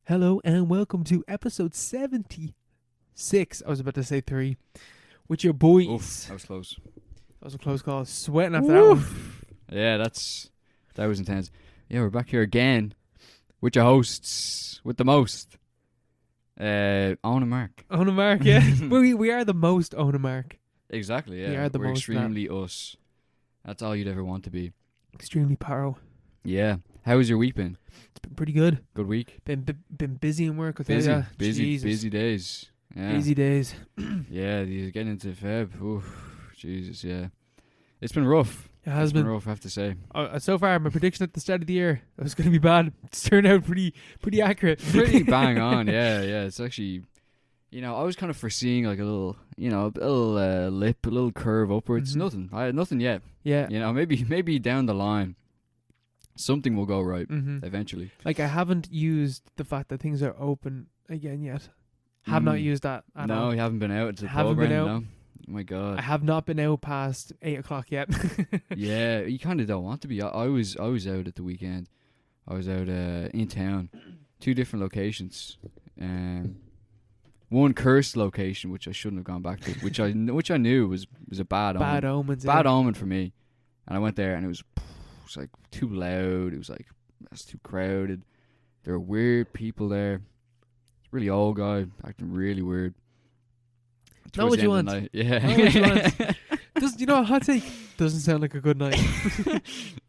Hello and welcome to episode 76. I was about to say 3. With your boys. Oof, that was close. That was a close call. Sweating after that one. Yeah, that was intense. Yeah, we're back here again with your hosts, with the most. Owen and Mark. Owen and Mark, yeah. we are the most Owen and Mark. Exactly, yeah. We are the we're most extremely us. That's all you'd ever want to be. Extremely Paro. Yeah. How was your week been? It's been pretty good. Good week? Been busy in work. Busy days. Yeah. Busy days. Yeah, you're getting into Feb. Oof, Jesus, yeah. It's been rough. It has been rough, I have to say. So far, my prediction at the start of the year, it was going to be bad. It's turned out pretty accurate. Pretty bang on, yeah. It's actually, I was kind of foreseeing like a little, lip, a little curve upwards. Mm-hmm. Nothing yet. Yeah. Maybe down the line, something will go right eventually. Like, I haven't used the fact that things are open again yet. Have not used that at all. No, you haven't been out to the Haven't pub, been right? out. No? Oh my God. I have not been out past 8 o'clock yet. Yeah, you kind of don't want to be. I was out at the weekend. I was out in town, 2 different locations. One cursed location which I shouldn't have gone back to, which I knew was a bad omen. Bad omens. Bad omen for me. And I went there and it was like too loud. It was too crowded. There were weird people there. Really old guy acting really weird. Not what you want. Yeah. Not what you want. Hot take doesn't sound like a good night.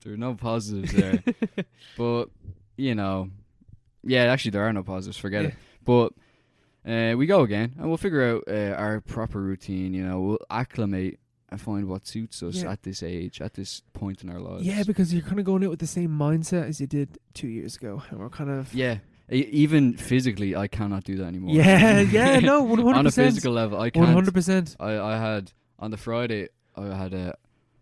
There are no positives there. But, actually there are no positives. Forget it. But we go again and we'll figure out our proper routine. We'll acclimate and find what suits us at this age, at this point in our lives. Yeah, because you're kind of going out with the same mindset as you did 2 years ago. And we're kind of... Yeah. Even physically, I cannot do that anymore. Yeah, no, 100%. On a physical level, I can't. 100%. I had on the Friday. I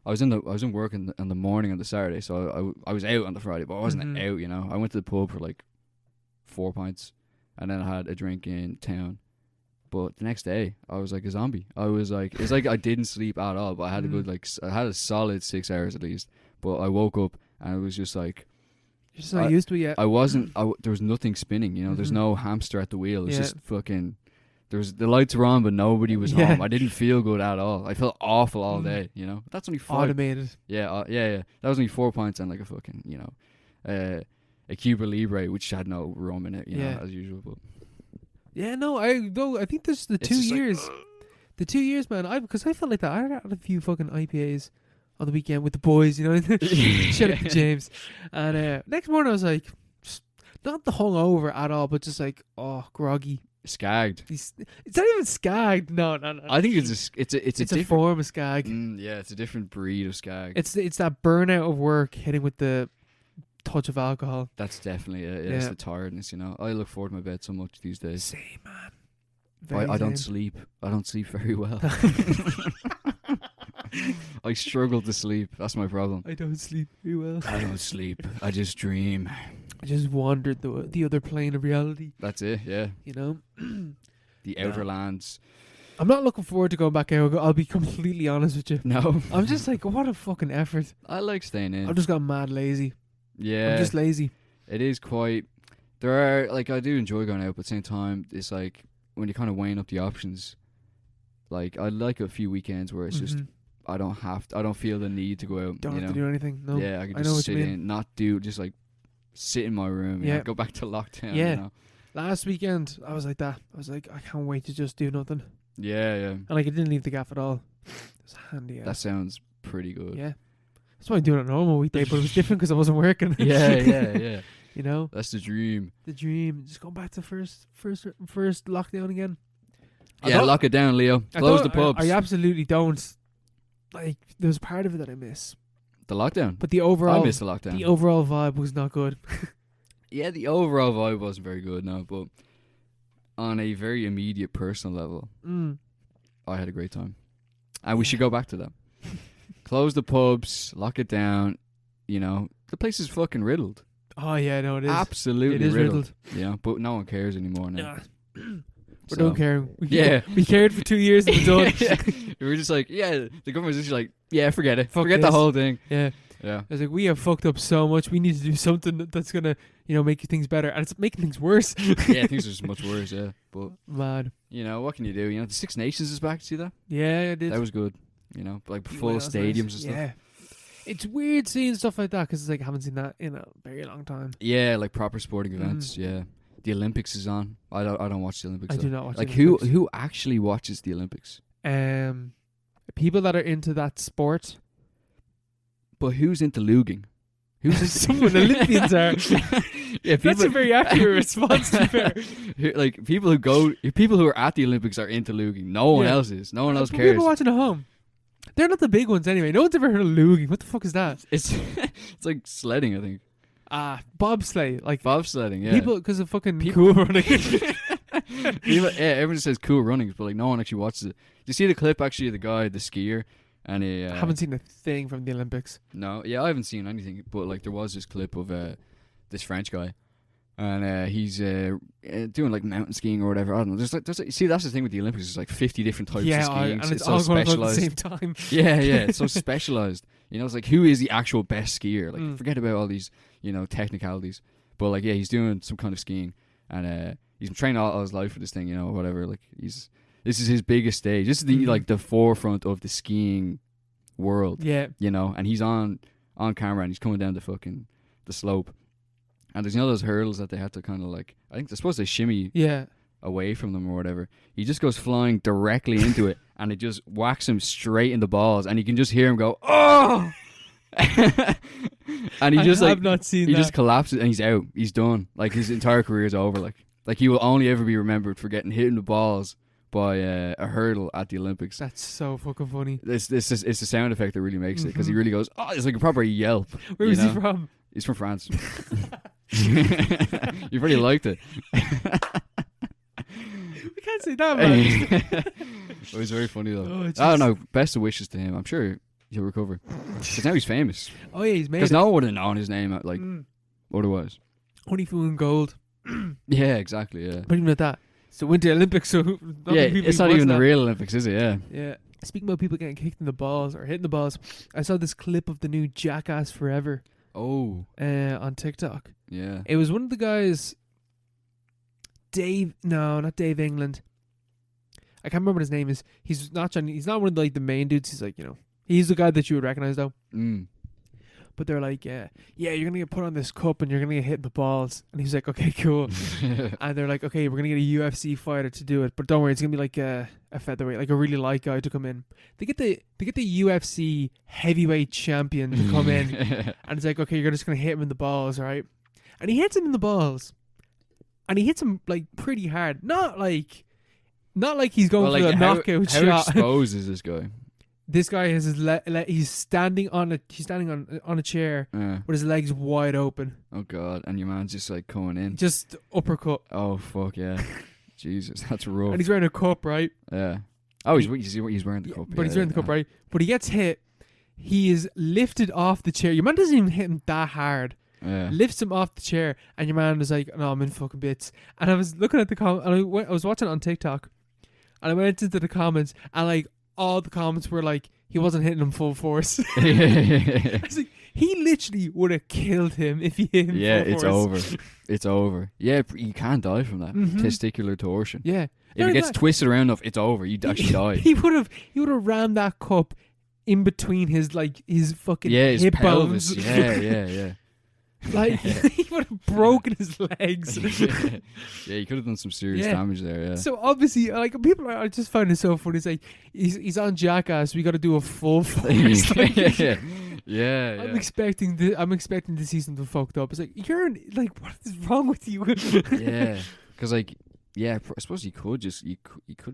was in work in the morning on the Saturday, so I was out on the Friday, but I wasn't out. I went to the pub for like 4 pints, and then I had a drink in town. But the next day, I was like a zombie. I was like, it's like I didn't sleep at all, but I had a good I had a solid 6 hours at least. But I woke up and it was just like. You're just not used to it yet. I wasn't. there was nothing spinning. There's no hamster at the wheel. It's just fucking. The lights were on, but nobody was home. I didn't feel good at all. I felt awful all day. That's only 5. Automated. Yeah. That was only 4 pints and like a fucking a Cuba Libre which had no rum in it. As usual. But yeah, no, I think this the 2 years. The 2 years, man. Because I felt like that. I had a few fucking IPAs on the weekend with the boys, Shout out to James. And next morning I was like, not the hungover at all, but just like, groggy. Skagged. It's not even skagged. No. I think it's a form of skag. Yeah, it's a different breed of skag. It's that burnout of work hitting with the touch of alcohol. That's definitely it. It's the tiredness, I look forward to my bed so much these days. Same, man. I don't sleep. I don't sleep very well. I struggle to sleep. That's my problem. I don't sleep very well. I don't sleep. I just dream. I just wandered the other plane of reality. That's it, yeah. The outer lands. I'm not looking forward to going back out. I'll be completely honest with you. No. I'm just like, what a fucking effort. I like staying in. I've just got mad lazy. Yeah. I'm just lazy. It is quite... There are... Like, I do enjoy going out, but at the same time, it's like, when you're kind of weighing up the options, like, I like a few weekends where it's just... I don't feel the need to go out. Don't have to do anything. No. Yeah, I can just sit in, just like sit in my room. Go back to lockdown. Yeah. Last weekend, I was like that. I was like, I can't wait to just do nothing. Yeah. And like, I didn't leave the gaff at all. It was handy. That sounds pretty good. Yeah. That's why I do it on a normal weekday, but it was different because I wasn't working. Yeah. That's the dream. The dream. Just go back to first lockdown again. Lock it down, Leo. Close the pubs. I absolutely don't. Like, there's part of it that I miss. The lockdown? But the overall... I miss the lockdown. The overall vibe was not good. Yeah, the overall vibe wasn't very good, no. But on a very immediate personal level, I had a great time. And we should go back to that. Close the pubs, lock it down. The place is fucking riddled. Oh, yeah, no, it is. Absolutely it is riddled. Yeah, but no one cares anymore now. We don't care. We cared for 2 years and we're done. We were just like, the government was just like, forget it. Fuck forget this. the whole thing. Yeah. Yeah. I was like, we have fucked up so much. We need to do something that's gonna, make things better, and it's making things worse. Yeah, things are just much worse. Yeah, but mad. What can you do? The Six Nations is back. See that? Yeah, I did. That was good. Like full Well, that was stadiums nice. and stuff. Yeah. It's weird seeing stuff like that because it's like I haven't seen that in a very long time. Yeah, like proper sporting events. Yeah, the Olympics is on. I don't watch the Olympics. I though. do not watch. Like the Olympics. who actually watches the Olympics? People that are into that sport. But who's into luging? Who's Someone Olympians are. Yeah, That's a very accurate response. To be fair. Like people who are at the Olympics are into luging. No one else is. No one else But cares. People watching at home. They're not the big ones anyway. No one's ever heard of luging. What the fuck is that? It's like sledding, I think. Bobsleigh, like Bobsledding. Yeah. people because of fucking cool running. Everyone says cool runnings, but like no one actually watches it. Do you see the clip actually of the guy, the skier? And he, I haven't seen a thing from the Olympics. No, yeah, I haven't seen anything. But like, there was this clip of this French guy, and he's doing like mountain skiing or whatever. I don't know. See, that's the thing with the Olympics. There's like 50 different types of skiing. And it's so all going on at the specialized. same time. Yeah, it's so specialized. It's like who is the actual best skier? Like, forget about all these technicalities. But like, yeah, he's doing some kind of skiing, and he's been training all his life for this thing. Whatever. Like, this is his biggest stage. This is the like the forefront of the skiing world. Yeah. And he's on camera and he's coming down the slope. And there's those hurdles that they have to kind of like, I think they're supposed to shimmy away from them or whatever. He just goes flying directly into it and it just whacks him straight in the balls and you can just hear him go, oh! And he just I have not seen he that. just collapses and he's out. He's done. Like his entire career is over. Like he will only ever be remembered for getting hit in the balls by a hurdle at the Olympics. That's so fucking funny. It's the sound effect that really makes it because he really goes, oh, it's like a proper yelp. Where was he from? He's from France. You really liked it. We can't say that, man. It was very funny though. Oh, I don't know. Best of wishes to him. I'm sure he'll recover because now he's famous. Oh yeah, he's made it. Because no one would have known his name otherwise. Only in gold. Yeah, exactly. Yeah. But even at that, it's the Winter Olympics, so It's not even the real Olympics, is it? Yeah. Yeah. Speaking about people getting kicked in the balls or hitting the balls, I saw this clip of the new Jackass Forever. Oh. On TikTok. Yeah. It was one of the guys. Not Dave England. I can't remember what his name is. He's not one of the main dudes. He's like, he's the guy that you would recognize though. But they're like, yeah, you're going to get put on this cup and you're going to get hit in the balls. And he's like, okay, cool. And they're like, okay, we're going to get a UFC fighter to do it. But don't worry, it's going to be like a featherweight, like a really light guy to come in. They get the UFC heavyweight champion to come in. And it's like, okay, you're just going to hit him in the balls, right? And he hits him in the balls. And he hits him like pretty hard. Not like he's going for a knockout shot. How exposed is this guy? This guy has his he's standing on a chair with his legs wide open. Oh god! And your man's just like coming in, just uppercut. Oh fuck yeah! Jesus, that's rough. And he's wearing a cup, right? Yeah. Oh, he's wearing the cup. But he's wearing the cup, right? But he gets hit. He is lifted off the chair. Your man doesn't even hit him that hard. Yeah. Lifts him off the chair, and your man is like, "No, I'm in fucking bits." And I was looking at the comments, and I was watching it on TikTok, and I went into the comments, and like all the comments were like, he wasn't hitting him full force. I was like, he literally would have killed him if he hit him full force. It's over. Yeah, you can't die from that. Testicular torsion. Yeah. If it gets twisted around enough, it's over. You'd actually die. He would have rammed that cup in between his fucking his hip pelvis. bones. Yeah. Like he would have broken his legs. Yeah, he could have done some serious damage there. Yeah. So obviously, like people, I just find it so funny. It's like he's on Jackass. We got to do a full force. Yeah. I'm expecting to see something fucked up. It's like what is wrong with you? Yeah, because I suppose he could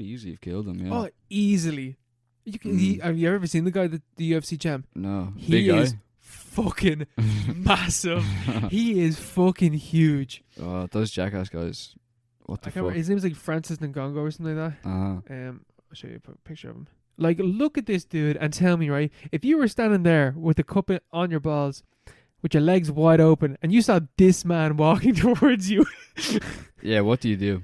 easily have killed him. Yeah. Oh, easily. Have you ever seen the guy, the UFC champ? No, Big guy. Fucking massive. He is fucking huge. Oh, those Jackass guys. What the fuck? His name's like Francis Ngannou or something like that. I'll show you a picture of him. Like, look at this dude and tell me, right, if you were standing there with a cup on your balls, with your legs wide open, and you saw this man walking towards you. Yeah, what do you do?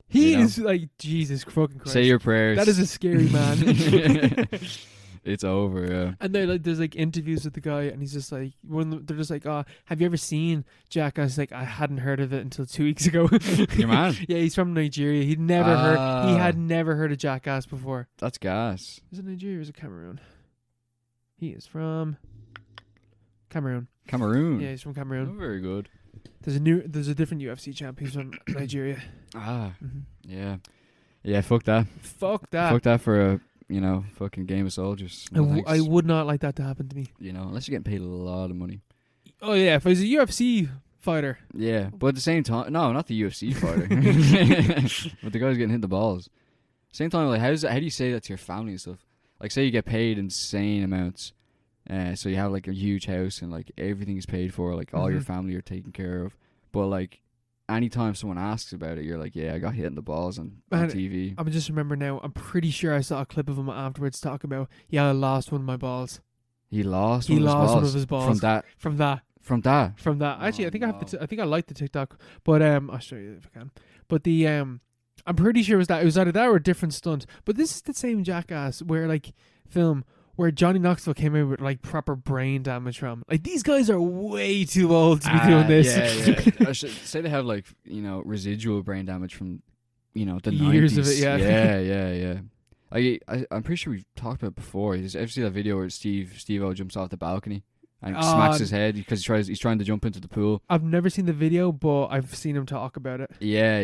He is like, Jesus fucking Christ. Say your prayers. That is a scary man. It's over. Yeah. And there's like interviews with the guy, and he's just like, they're just like, "Oh, have you ever seen Jackass?" He's like, I hadn't heard of it until 2 weeks ago. Your man. Yeah, he's from Nigeria. He had never heard of Jackass before. That's gas. Is it Nigeria or is it Cameroon? He is from Cameroon. Cameroon. Yeah, he's from Cameroon. Oh, very good. There's a different UFC champ. He's from Nigeria. Yeah. Yeah, fuck that. Fuck that. Fuck that for a, fucking game of soldiers. No I would not like that to happen to me. Unless you're getting paid a lot of money. Oh yeah, if I was a UFC fighter. Yeah, but at the same time, no, not the UFC fighter. But the guy's getting hit in the balls. Same time, like, how do you say that to your family and stuff? Like, say you get paid insane amounts, so you have like a huge house and like everything is paid for, like all your family are taken care of. But like, anytime someone asks about it, you're like, yeah, I got hit in the balls on TV. I just remember now. I'm pretty sure I saw a clip of him afterwards talking about, I lost one of my balls. He lost one of his balls from that. From that. Actually, I think I think I like the TikTok, but I'll show you if I can. But I'm pretty sure it was either that or a different stunt. But this is the same Jackass film where Johnny Knoxville came out with like proper brain damage from. Like, these guys are way too old to be doing this. Yeah. I should say they have like residual brain damage from the years 90s. of it. Yeah. I'm pretty sure we've talked about it before. You've ever seen that video where Steve-O jumps off the balcony and smacks his head because he's trying to jump into the pool? I've never seen the video, but I've seen him talk about it. Yeah.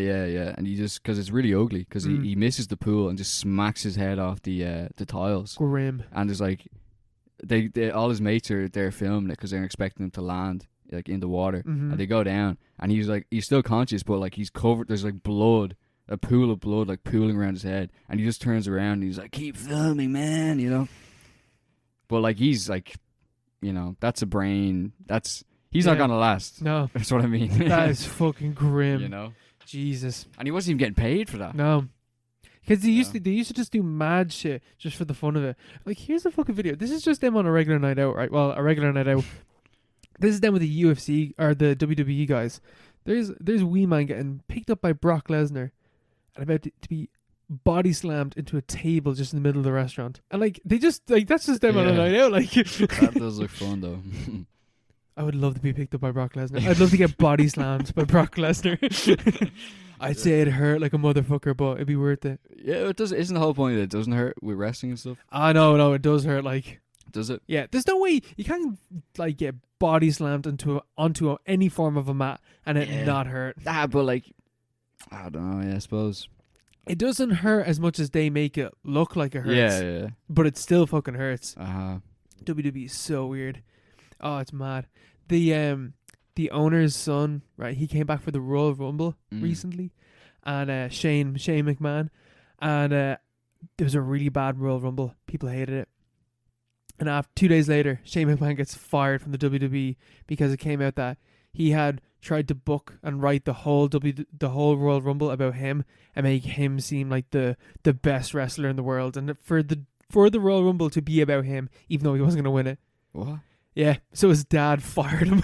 And he just, because it's really ugly, because he misses the pool and just smacks his head off the tiles. Grim. And there's like, they all his mates are there filming it because they're expecting him to land like in the water, and they go down, and he's still conscious, but like he's covered. There's like blood. A pool of blood like pooling around his head, and he just turns around and he's like, keep filming, man, But like, he's like, that's a brain, he's not gonna last. No. That's what I mean. That is fucking grim. Jesus. And he wasn't even getting paid for that. No. Because they used to just do mad shit just for the fun of it. Like, here's a fucking video. This is just them on a regular night out, right? Well, a regular night out. This is them with the UFC or the WWE guys. There's Wee Man getting picked up by Brock Lesnar and about to be body slammed into a table just in the middle of the restaurant. And like, they just like, that's just them on a night out. Like, that does look fun though. I would love to be picked up by Brock Lesnar. I'd love to get body slammed by Brock Lesnar. I'd say it hurt like a motherfucker, but it'd be worth it. Yeah, it does. Isn't the whole point that it doesn't hurt with wrestling and stuff? No, it does hurt. Like, does it? Yeah, there's no way you can't like get body slammed onto any form of a mat and it not hurt. But like, I don't know. Yeah, I suppose it doesn't hurt as much as they make it look like it hurts. Yeah. But it still fucking hurts. WWE is so weird. Oh, it's mad. The owner's son, right? He came back for the Royal Rumble recently, and Shane McMahon, and there was a really bad Royal Rumble. People hated it, and after 2 days later, Shane McMahon gets fired from the WWE because it came out that he had tried to book and write the whole Royal Rumble about him and make him seem like the best wrestler in the world, and for the Royal Rumble to be about him, even though he wasn't going to win it. What? Yeah, so his dad fired him.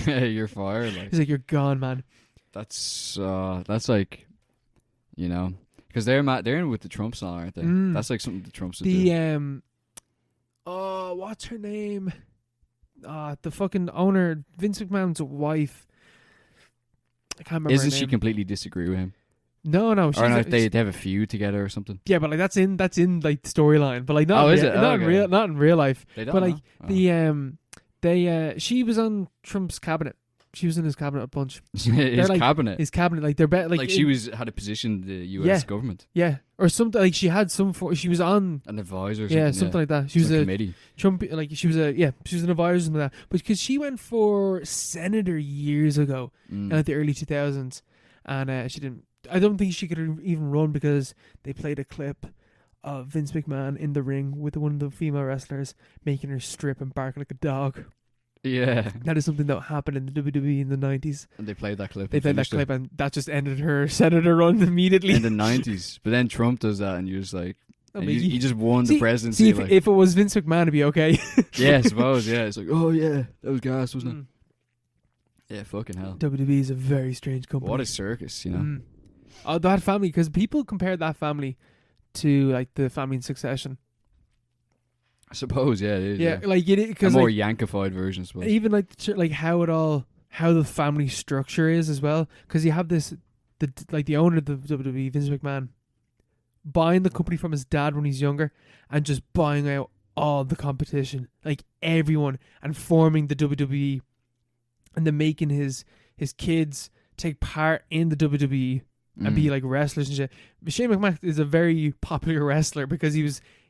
You're fired. Like. He's like, you're gone, man. That's like, because they're in with the Trumps now, aren't they? That's like something the Trumps would do. What's her name? The fucking owner, Vince McMahon's wife. I can't remember. Isn't she completely disagree with him? No. They have a feud together or something. Yeah, but like that's in like the storyline, but like not in real life. They don't. But like she was on Trump's cabinet. She was in his cabinet a bunch. His cabinet. His cabinet, like they're like she had a position in the U.S. government. Yeah, or something like she had she was on an advisor. Or something like that. She was a committee. Trump, like she was an advisor or something like that. But because she went for senator years ago in like the early 2000s, and she didn't. I don't think she could even run because they played a clip of Vince McMahon in the ring with one of the female wrestlers making her strip and bark like a dog. Yeah. That is something that happened in the WWE in the 90s. And they played that clip. And that just ended her senator run immediately. In the 90s. But then Trump does that and you're just like... he just won the presidency. See, if it was Vince McMahon, it'd be okay. Yeah, I suppose, yeah. It's like, oh yeah, that was gas, wasn't it? Yeah, fucking hell. WWE is a very strange company. What a circus, That family, because people compare that family to like the family in Succession. I suppose, yeah, it is. Yeah, Yeah. like it A because more like, yankified version, I suppose. even like like how the family structure is as well. Because you have the owner of the WWE, Vince McMahon, buying the company from his dad when he's younger, and just buying out all the competition, like everyone, and forming the WWE, and then making his kids take part in the WWE and be like wrestlers and shit. Shane McMahon is a very popular wrestler because he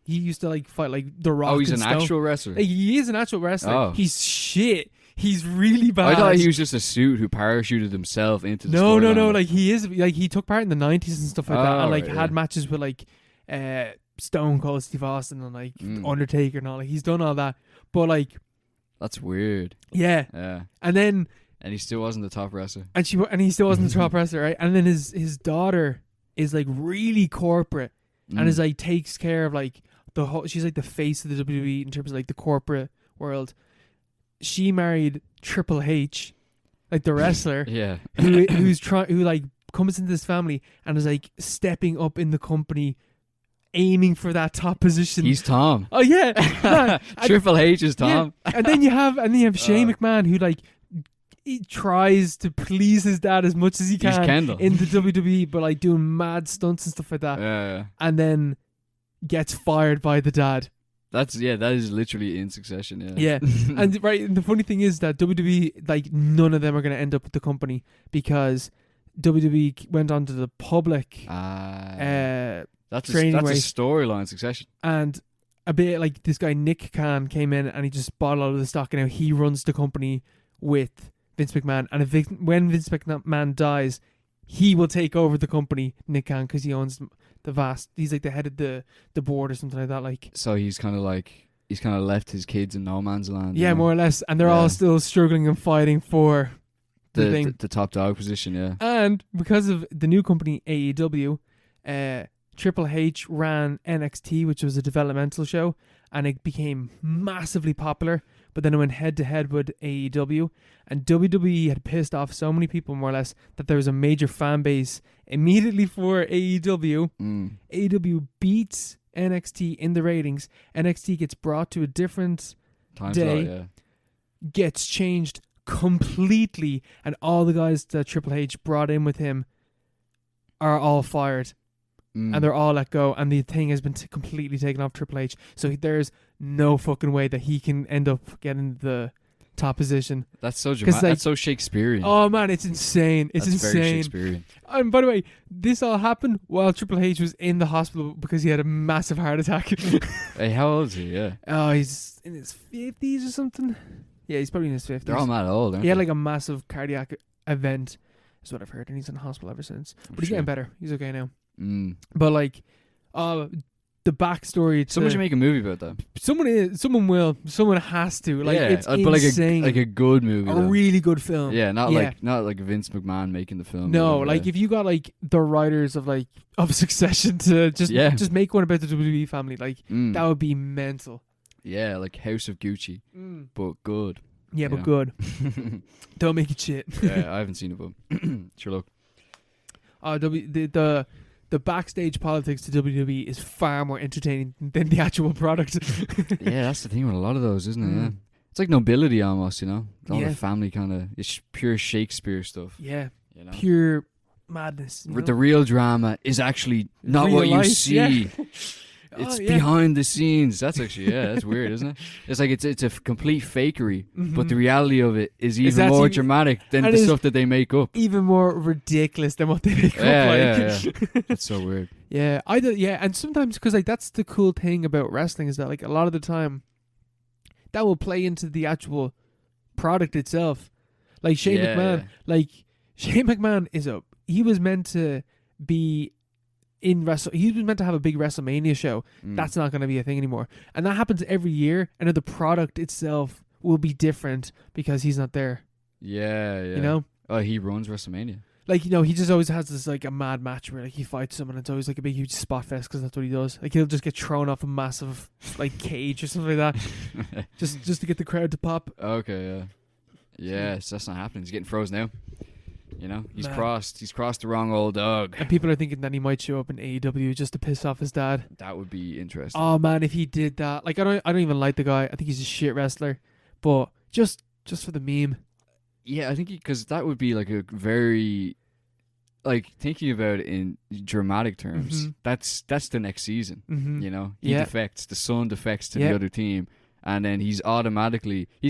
used to like fight like The Rock. Oh, he's and an Stone. actual wrestler. Like, he is an actual wrestler. Oh. He's shit. He's really bad. I thought he was just a suit who parachuted himself into the No. storyline. Like, he is, like, he took part in the 90s and stuff like that, and like right, had yeah. matches with like Stone Cold Steve Austin and like Undertaker and all. Like, he's done all that, but like, That's weird. yeah. Yeah. And then And he still wasn't the top wrestler. and he still wasn't the top wrestler, right? And then his daughter is like really corporate and is like takes care of like the whole. She's like the face of the WWE in terms of like the corporate world. She married Triple H, like the wrestler, Yeah. who like comes into this family and is like stepping up in the company, aiming for that top position. He's Tom. Oh yeah, man. Triple H is Tom. Yeah. And then you have Shane McMahon, who like he tries to please his dad as much as he He's can Kendall. in the WWE, but like doing mad stunts and stuff like that, Yeah. and then gets fired by the dad. That is literally in succession, yeah. Yeah. And right, and the funny thing is that WWE, like, none of them are going to end up with the company because WWE went on to the public That's a training way. storyline succession. And a bit like this guy Nick Khan came in and he just bought a lot of the stock, and now he runs the company with Vince McMahon. And when Vince McMahon dies, he will take over the company, Nick Khan, because he owns he's like the head of the board or something like that. Like, So he's kind of left his kids in no man's land. yeah, you know? more or less, and they're all still struggling and fighting for the thing. The top dog position, yeah. And because of the new company AEW, Triple H ran NXT, which was a developmental show, and it became massively popular. But then it went head to head with AEW, and WWE had pissed off so many people, more or less, that there was a major fan base immediately for AEW. AEW beats NXT in the ratings. NXT gets brought to a different Time day, slot, yeah. gets changed completely, and all the guys that Triple H brought in with him are all fired. And they're all let go, and the thing has been completely taken off Triple H. So there's no fucking way that he can end up getting the top position. That's so dramatic. like- That's so Shakespearean. Oh man, it's insane. It's That's very insane. Shakespearean. And by the way, this all happened while Triple H was in the hospital because he had a massive heart attack. Hey, how old is he? Yeah. Oh, he's in his 50s or something. Yeah, he's probably in his 50s. They're all mad old, aren't He had they? like a massive cardiac event, is what I've heard, and he's in the hospital ever since. But he's sure. getting better. He's okay now. Mm. But like, the backstory to Someone should make a movie about that. someone has to, like, yeah, it's but insane. like a good movie. a though. really good film. Yeah, not like Vince McMahon making the film. No, or whatever, like yeah. if you got like the writers of Succession to just make one about the WWE family, like that would be mental. Yeah, like House of Gucci, but good. Yeah, but know. good. Don't make it shit. Yeah, I haven't seen it, but sure look. The backstage politics to WWE is far more entertaining than the actual product. Yeah, that's the thing with a lot of those, isn't it? Yeah. It's like nobility almost, you know? All Yeah. the family kind of, it's pure Shakespeare stuff. Yeah, You know? pure madness. you know? The real drama is actually not Real what you life, see. yeah. It's Oh, yeah. behind the scenes. That's actually, that's weird, isn't it? It's like it's a complete fakery, but the reality of it is even more actually- dramatic than and the is- stuff that they make up. Even more ridiculous than what they make up. Yeah. It's so weird. Yeah, and sometimes because like that's the cool thing about wrestling is that like a lot of the time that will play into the actual product itself. Like Shane Yeah, McMahon, yeah. like Shane McMahon he was meant to be in he was meant to have a big WrestleMania show. That's not going to be a thing anymore, and that happens every year. And then the product itself will be different because he's not there. Yeah. You know. Oh, he runs WrestleMania. Like, you know, he just always has this, like, a mad match where, like, he fights someone and it's always, like, a big, huge spot fest because that's what he does. Like, he'll just get thrown off a massive, like, cage or something like that just to get the crowd to pop. Okay, yeah. Yes, that's not happening. He's getting frozen now. You know, he's Man. crossed the wrong old dog. And people are thinking that he might show up in AEW just to piss off his dad. That would be interesting. Oh man, if he did that, like I don't even like the guy. I think he's a shit wrestler, but just for the meme. Yeah, I think because that would be like a very, like thinking about it in dramatic terms. Mhm. That's the next season. Mm-hmm. You know, he Yeah. defects. The son defects to Yeah. the other team, and then he's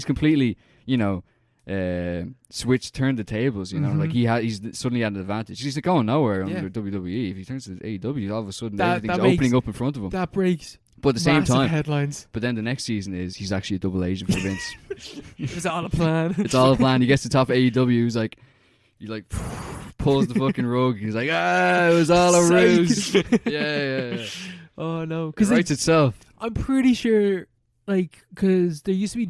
completely, you know, turned the tables. You know, like Mhm. he's suddenly at an advantage. He's like going nowhere Yeah. under WWE. If he turns to AEW, all of a sudden That everything's makes- opening up in front of him. That breaks But at the same massive time, headlines. but then the next season is he's actually a double agent for Vince. It's all a plan. It's all a plan. He gets to the top of AEW. He's like, he like pulls the fucking rug. He's like, it was all a ruse. yeah. Oh no, It because writes itself. I'm pretty sure, like, because there used to be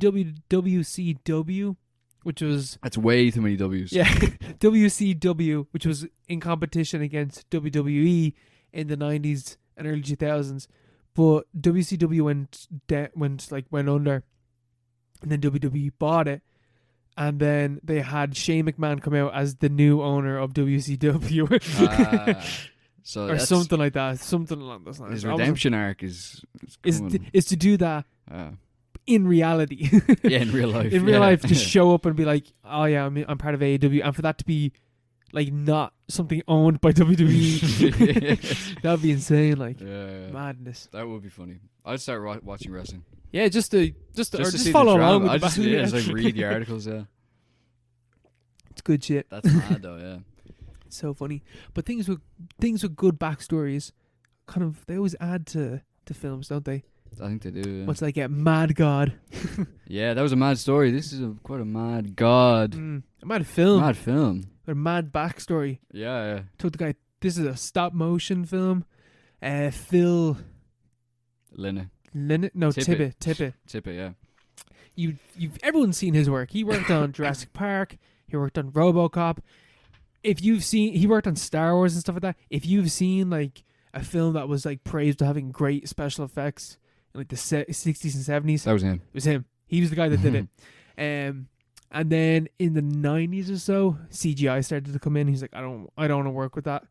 WCW, which was That's way too many W's. yeah WCW, which was in competition against WWE in the 90s and early 2000s, but WCW went under, and then WWE bought it. And then they had Shane McMahon come out as the new owner of WCW. So or something like that. Something along those lines. His redemption arc is to do that uh, in reality. yeah, in real life. In real yeah. life, just show up and be like, oh yeah, I'm part of AEW. And for that to be like not something owned by WWE, that would be insane. Like, yeah. madness. That would be funny. I'd start watching wrestling. Yeah, just to see follow the drama. along with I the just, back- yeah, just like read the articles. Yeah, It's good shit. that's mad though. Yeah. It's so funny. But things with good backstories, kind of, they always add to films, don't they? I think they do. Yeah. What's like a mad god? Yeah, that was a mad story. This is quite a mad god. A mad film. Mad film. A mad backstory. Yeah. Told the guy, this is a stop motion film. Phil Linnet. Tippett. Tippett, yeah. You've everyone's seen his work. He worked on Jurassic Park. He worked on RoboCop. He worked on Star Wars and stuff like that. If you've seen like a film that was like praised for having great special effects in like the 60s and 70s, That was him. it was him. He was the guy that did it. And then in the 90s or so, CGI started to come in. He's like, I don't want to work with that.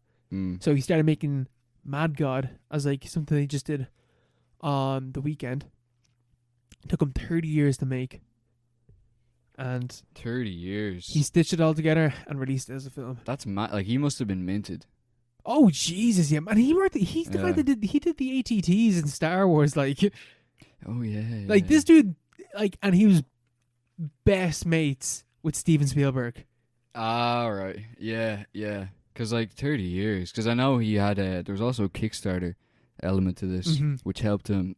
So he started making Mad God as like something he just did on the weekend. It took him 30 years to make. And 30 years. he stitched it all together and released it as a film. That's mad. Like, he must have been minted. Oh Jesus, yeah, man! He's the guy that did the ATTs in Star Wars, like Oh, yeah. like this dude, like, and he was best mates with Steven Spielberg. Ah, right. Yeah. Because, like, 30 years. Because I know he had there was also a Kickstarter element to this, which helped him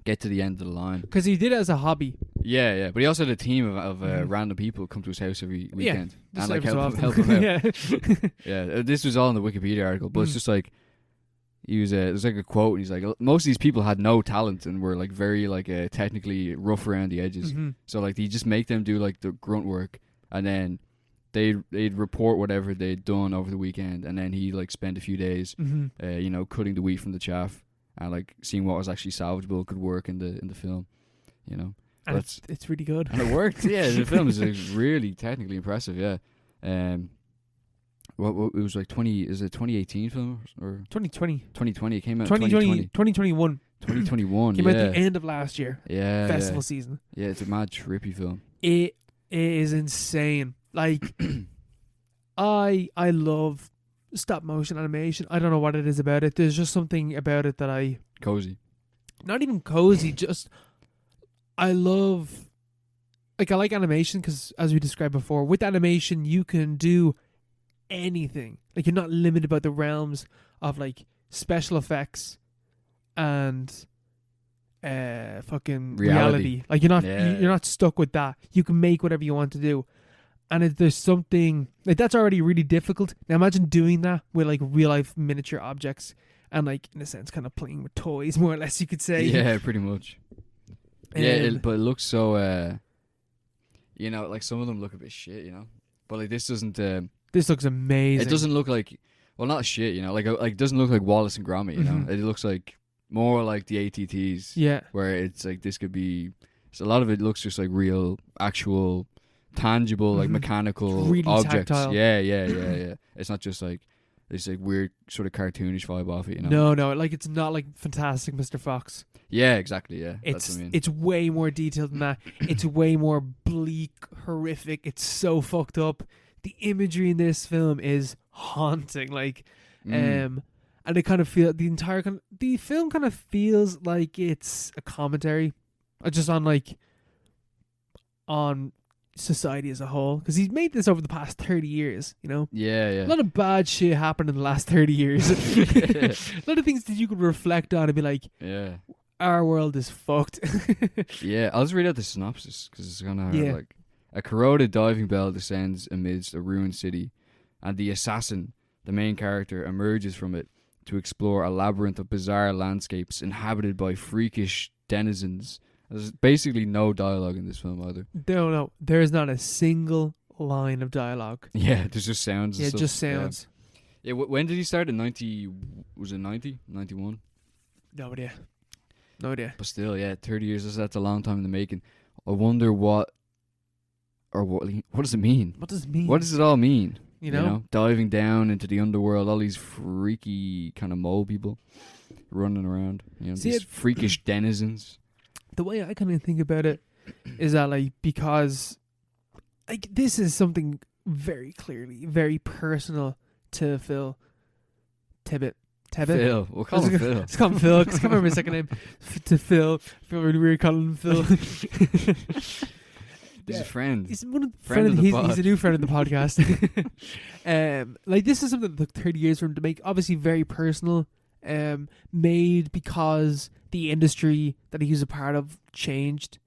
get to the end of the line. Because he did it as a hobby. Yeah. But he also had a team of random people come to his house every weekend. Just and, like, every so help him out. yeah. Yeah, this was all in the Wikipedia article, but it's just like there's like a quote, and he's like, most of these people had no talent and were like very like technically rough around the edges. So like he just make them do like the grunt work, and then they'd report whatever they'd done over the weekend, and then he like spend a few days, you know, cutting the wheat from the chaff and like seeing what was actually salvageable, could work in the film, you know. And it's really good. And it worked. Yeah, the film is really technically impressive. Yeah. What it was like 20? Is it 2018 film or 2020? 2020? It came out. 2021. 2021. Came out at the end of last year. Yeah. Festival season. Yeah, it's a mad trippy film. It is insane. Like, I love stop motion animation. I don't know what it is about it. There's just something about it that Cozy. not even cozy. Just I love. Like, I like animation because, as we described before, with animation you can do anything. Like, you're not limited by the realms of like special effects and fucking reality. Like, you're not stuck with that. You can make whatever you want to do. And there's something like that's already really difficult. Now imagine doing that with like real life miniature objects and like, in a sense, kind of playing with toys, more or less, you could say. Yeah, pretty much. Yeah, but it looks so you know, like some of them look a bit shit, you know. But like this doesn't this looks amazing. It doesn't look like, well, not shit, you know, like it doesn't look like Wallace and Gromit, you know. It looks like more like the ATTs. Yeah. Where it's like this could be, so a lot of it looks just like real, actual tangible, like mechanical Really objects. tactile. Yeah. It's not just like this like weird sort of cartoonish vibe off it, you know? No, like it's not like Fantastic Mr. Fox. Yeah, exactly. Yeah, that's what I mean. It's way more detailed than that. It's way more bleak, horrific. It's so fucked up. The imagery in this film is haunting. Like, and I kind of feel the film kind of feels like it's a commentary, just on society as a whole, because he's made this over the past 30 years, you know. Yeah. A lot of bad shit happened in the last 30 years. A lot of things that you could reflect on and be like, Yeah. Our world is fucked. Yeah, I'll just read out the synopsis because it's kind of hard. Yeah. Like, a corroded diving bell descends amidst a ruined city, and the assassin, the main character, emerges from it to explore a labyrinth of bizarre landscapes inhabited by freakish denizens. There's basically no dialogue in this film either. No, there is not a single line of dialogue. Yeah, there's just sounds. Yeah, and stuff. just sounds. Yeah, when did he start? In 90? Was it 90? 91? No idea. But still, yeah, 30 years. That's a long time in the making. I wonder what does it mean? What does it mean? What does it all mean? You know? Diving down into the underworld, all these freaky kind of mole people running around. You know, these freakish denizens. The way I kind of think about it is that, like, because like this is something very clearly, very personal to Phil Tippett. Phil. We'll call him Phil. Let's call him Phil. Let's remember his second name. To Phil. I feel really weird calling him Phil. He's a friend. He's one of the Friend of the pod. He's a new friend of the podcast. Like, this is something that took 30 years for him to make. Obviously very personal. Made because the industry that he was a part of changed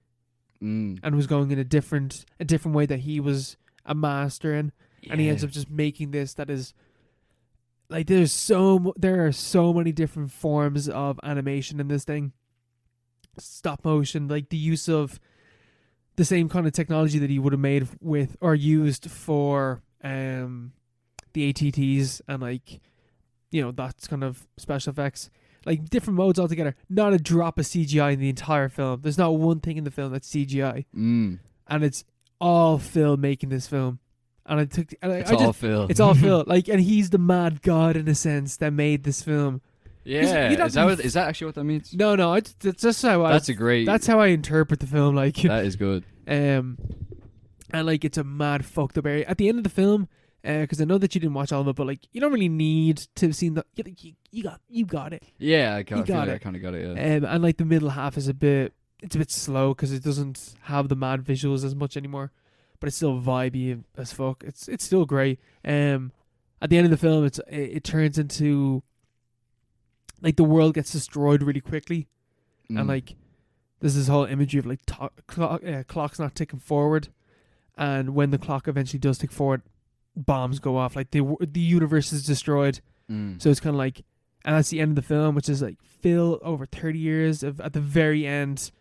and was going in a different way that he was a master in. Yeah. And he ends up just making this that is like, there are so many different forms of animation in this thing. Stop motion, like the use of the same kind of technology that he would have made with or used for the ATTs and, like, you know, that's kind of special effects, like different modes altogether. Not a drop of CGI in the entire film. There's not one thing in the film that's CGI, and it's all Phil making this film. And it's all Phil. It's all Phil. Like, and he's the mad god in a sense that made this film. Yeah, is that actually what that means? No. That's just how That's how I interpret the film. Like, that is good. And like, it's a mad fucked up area at the end of the film. Because I know that you didn't watch all of it, but like, you don't really need to have seen that. You got it. Yeah, I kind of got it. Yeah. And like the middle half is a bit slow because it doesn't have the mad visuals as much anymore, but it's still vibey as fuck. It's still great. At the end of the film, it turns into, like, the world gets destroyed really quickly, and like there's this whole imagery of like clock's not ticking forward, and when the clock eventually does tick forward, bombs go off, like the universe is destroyed. So it's kind of like, and that's the end of the film, which is like Phil over 30 years of, at the very end,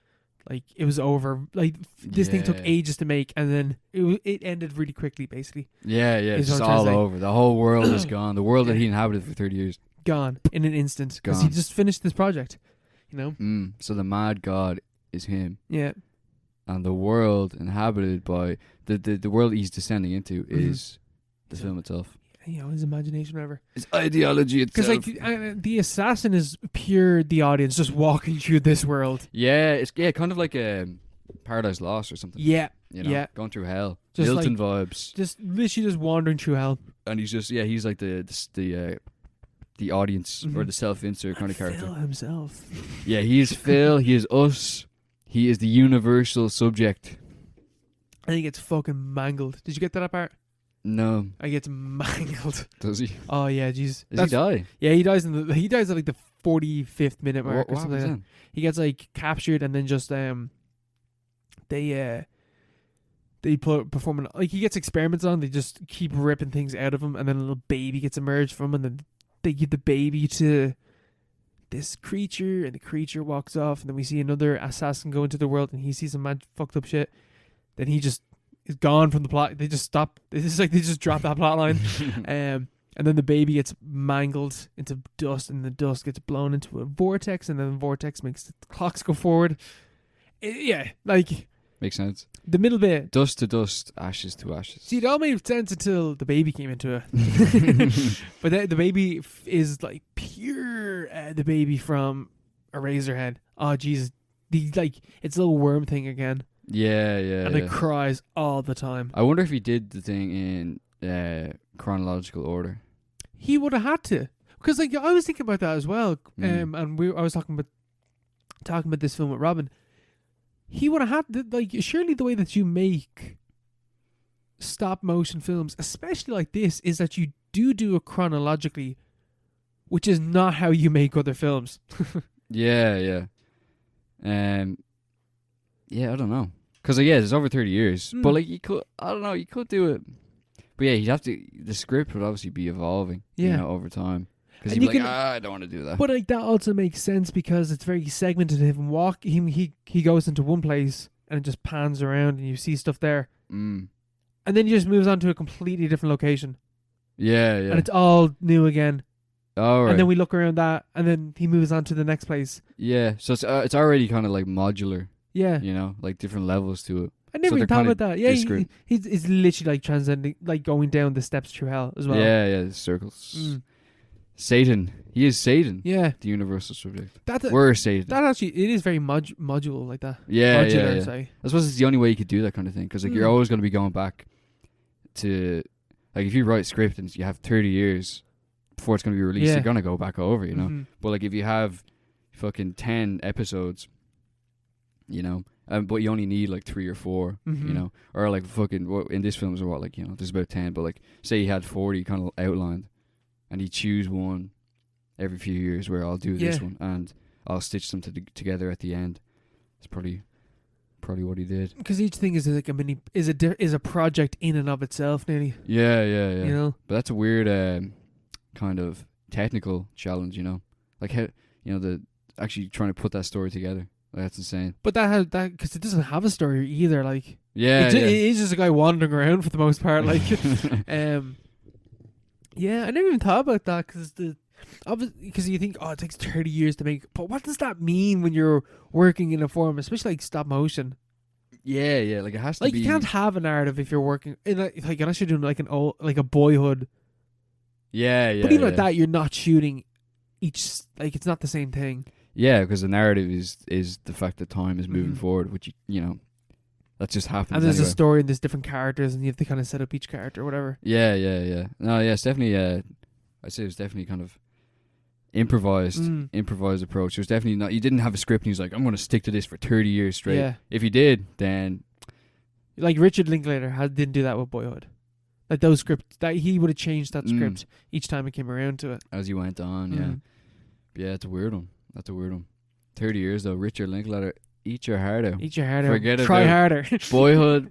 like, it was over. Like, this thing took ages to make, and then it ended really quickly, basically. Yeah, it's just all over. The whole world is gone. The world that he inhabited for 30 years. Gone in an instant, because he just finished this project, you know? So the mad god is him. Yeah. And the world inhabited by, the world he's descending into is the film itself. You know, his imagination, whatever. His ideology itself. Because, like, the assassin is pure the audience just walking through this world. Yeah, it's kind of like a Paradise Lost or something. Yeah. You know, going through hell. Just Milton like, vibes. Just literally just wandering through hell. And he's just, he's like the audience or the self-insert kind of character. Phil himself. Yeah, he is Phil. He is us. He is the universal subject. I think it's fucking mangled. Did you get that part? No. I get mangled. Does he? Oh yeah, jeez. Does he die? Yeah, he dies at like the 45th minute mark or something like that. Then? He gets like captured, and then just they performing, like, he gets experiments on. They just keep ripping things out of him, and then a little baby gets emerged from him, and then they give the baby to this creature, and the creature walks off, and then we see another assassin go into the world, and he sees some mad fucked up shit. Then he just is gone from the plot. They just stop. It's just like they just drop that plot line. And then the baby gets mangled into dust, and the dust gets blown into a vortex, and then the vortex makes the clocks go forward. Like, Makes sense. The middle bit. Dust to dust, ashes to ashes. See, it all made sense until the baby came into it. But the baby is like pure the baby from Eraserhead. Oh, Jesus. It's a little worm thing again. Yeah. And it cries all the time. I wonder if he did the thing in chronological order. He would have had to. Because I was thinking about that as well. And I was talking about this film with Robin. He would have had to, surely the way that you make stop motion films, especially like this, is that you do it chronologically, which is not how you make other films. Yeah. Yeah, I don't know. Because, it's over 30 years. But, you could do it. But, you'd have to, the script would obviously be evolving, over time. Because you'd be I don't want to do that. But, that also makes sense because it's very segmented. He goes into one place and it just pans around and you see stuff there. And then he just moves on to a completely different location. Yeah. And it's all new again. Oh, right. And then we look around that and then he moves on to the next place. Yeah, so it's already kind of like modular. Yeah. Different levels to it. I never even thought about that. Yeah, he's literally like transcending, like going down the steps through hell as well. Yeah, the circles. Satan. He is Satan. Yeah. The universal subject. We're Satan. That actually, it is very modular like that. Yeah, modular, yeah. sorry. I suppose it's the only way you could do that kind of thing. Because you're always going to be going back to, if you write script and you have 30 years before it's going to be released, you're going to go back over, But if you have fucking 10 episodes, but you only need 3 or 4, or fucking in this film is there's about 10, but say he had 40 kind of outlined, and he'd choose one every few years where I'll do this one and I'll stitch them together at the end. It's probably what he did. Because each thing is like is a project in and of itself, nearly. Yeah. But that's a weird kind of technical challenge, like how the actually trying to put that story together. That's insane. But that because it doesn't have a story either. It is just a guy wandering around for the most part. Yeah, I never even thought about that because you think, it takes 30 years to make. But what does that mean when you're working in a form, especially stop motion? Yeah, it has to be. You can't have a narrative if you're working in unless you're doing a Boyhood. Yeah. But even at that, you're not shooting each. It's not the same thing. Yeah, because the narrative is the fact that time is moving forward, which that just happens. And there's a story and there's different characters, and you have to kind of set up each character or whatever. Yeah. No, yeah, it's definitely. I'd say it was definitely kind of improvised approach. It was definitely not. You didn't have a script, and he was like, "I'm going to stick to this for 30 years straight." Yeah. If you did, then Richard Linklater didn't do that with Boyhood. Those scripts that he would have changed that script each time it came around to it as you went on. Yeah, it's a weird one. That's a weird one. 30 years though. Richard Linklater, eat your heart out. Eat your heart out. Forget Try harder. Boyhood,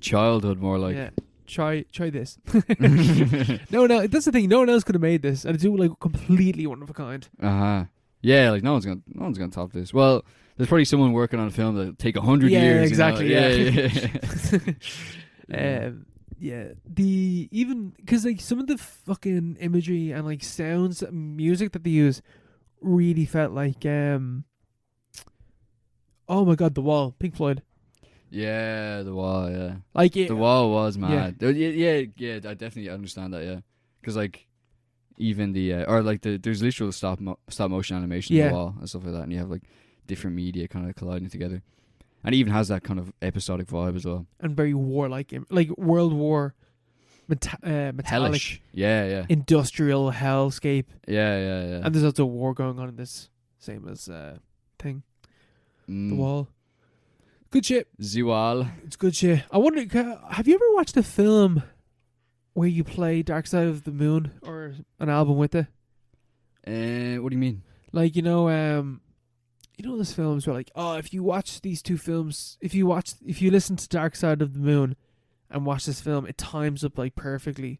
childhood, more like. Yeah. Try this. No, that's the thing. No one else could have made this, and it's completely one of a kind. Yeah, no one's gonna top this. Well, there's probably someone working on a film that'll take 100 years. Exactly. Yeah. Even because some of the fucking imagery and sounds, music that they use, really felt like oh my god, The Wall, Pink Floyd. Yeah, The Wall. Yeah, The Wall was mad. Yeah. I definitely understand that. Yeah, because even the there's literal stop motion animation in The Wall and stuff like that, and you have different media kind of colliding together, and it even has that kind of episodic vibe as well, and very warlike, World War. Metallic, hellish, industrial hellscape. Yeah. And there's also a war going on in this, same as thing. The Wall. Good shit. Zual. It's good shit. I wonder, have you ever watched a film where you play Dark Side of the Moon or an album with it? What do you mean? Those films where if you watch these two films, if you listen to Dark Side of the Moon and watch this film, it times up perfectly.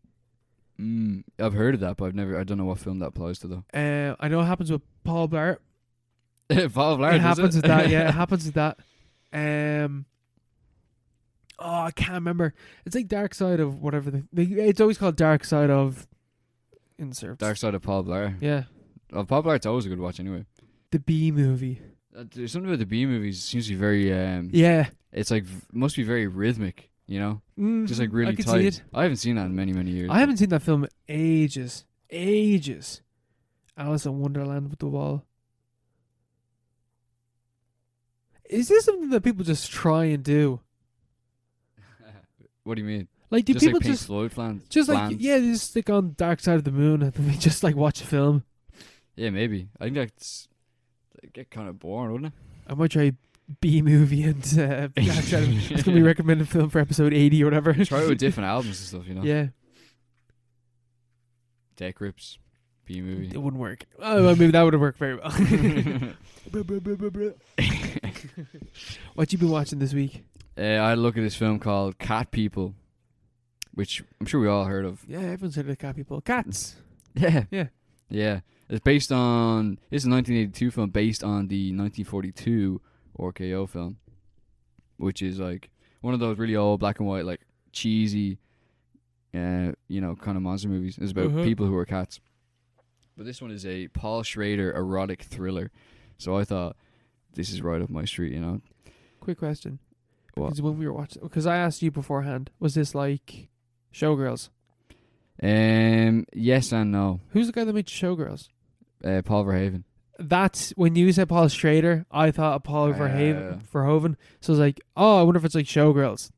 I've heard of that, but I don't know what film that applies to though. I know it happens with Paul Blart. Paul Blart. It happens with that. Yeah, it happens with that. I can't remember. It's Dark Side of whatever. It's always called Dark Side of Inserts. Dark Side of Paul Blart. Yeah. Paul Blart's always a good watch anyway. The B movie. There's something about the B movies. It seems to be very. Yeah. It's like must be very rhythmic. You know, just like really I could tight. see it. I haven't seen that in many years. I haven't seen that film in ages. Ages. Alice in Wonderland with the wall. Is this something that people just try and do? What do you mean? Like, do Just people like Pink just Floyd plans? just like they just stick on Dark Side of the Moon and then they just like watch a film? Yeah, maybe. I think that'd get kind of boring, wouldn't it? I might try B movie and it's gonna be recommended film for episode 80 or whatever. Try it with different albums and stuff, you know. Yeah, Deck Rips, B movie. it wouldn't work. Oh, well, maybe that would have worked very well. What you been watching this week? I had a look at this film called Cat People, which I'm sure we all heard of. Yeah, everyone's heard of Cat People. Cats. Yeah. It's based on. It's a 1982 film based on the 1942 RKO film, which is like one of those really old black and white, like cheesy, kind of monster movies. It's about people who are cats. But this one is a Paul Schrader erotic thriller. So I thought, this is right up my street, you know. Quick question. What? Because when we were watching, because I asked you beforehand, was this like Showgirls? Yes and no. Who's the guy that made Showgirls? Paul Verhoeven. That's when you said Paul Schrader, I thought of Paul Verhoeven. So I was like, oh, I wonder if it's like Showgirls.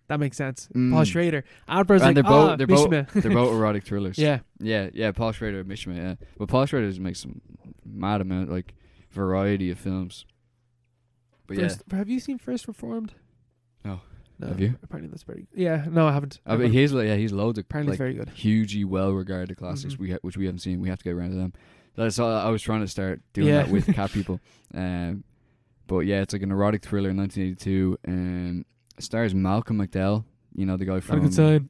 That makes sense. Paul Schrader. Afterwards, and like, they're both erotic thrillers. Yeah. Paul Schrader and Mishma. Yeah, but Paul Schrader makes some mad amount like variety of films. But have you seen First Reformed? No. No. Have you? Apparently that's pretty. Yeah. No, I haven't. He's loads of apparently like, it's very good. hugely well regarded classics which we haven't seen. We have to get around to them. That's all. I was trying to start doing that with Cat People. But yeah, it's like an erotic thriller in 1982. It stars Malcolm McDowell. You know, the guy from. Not a good sign.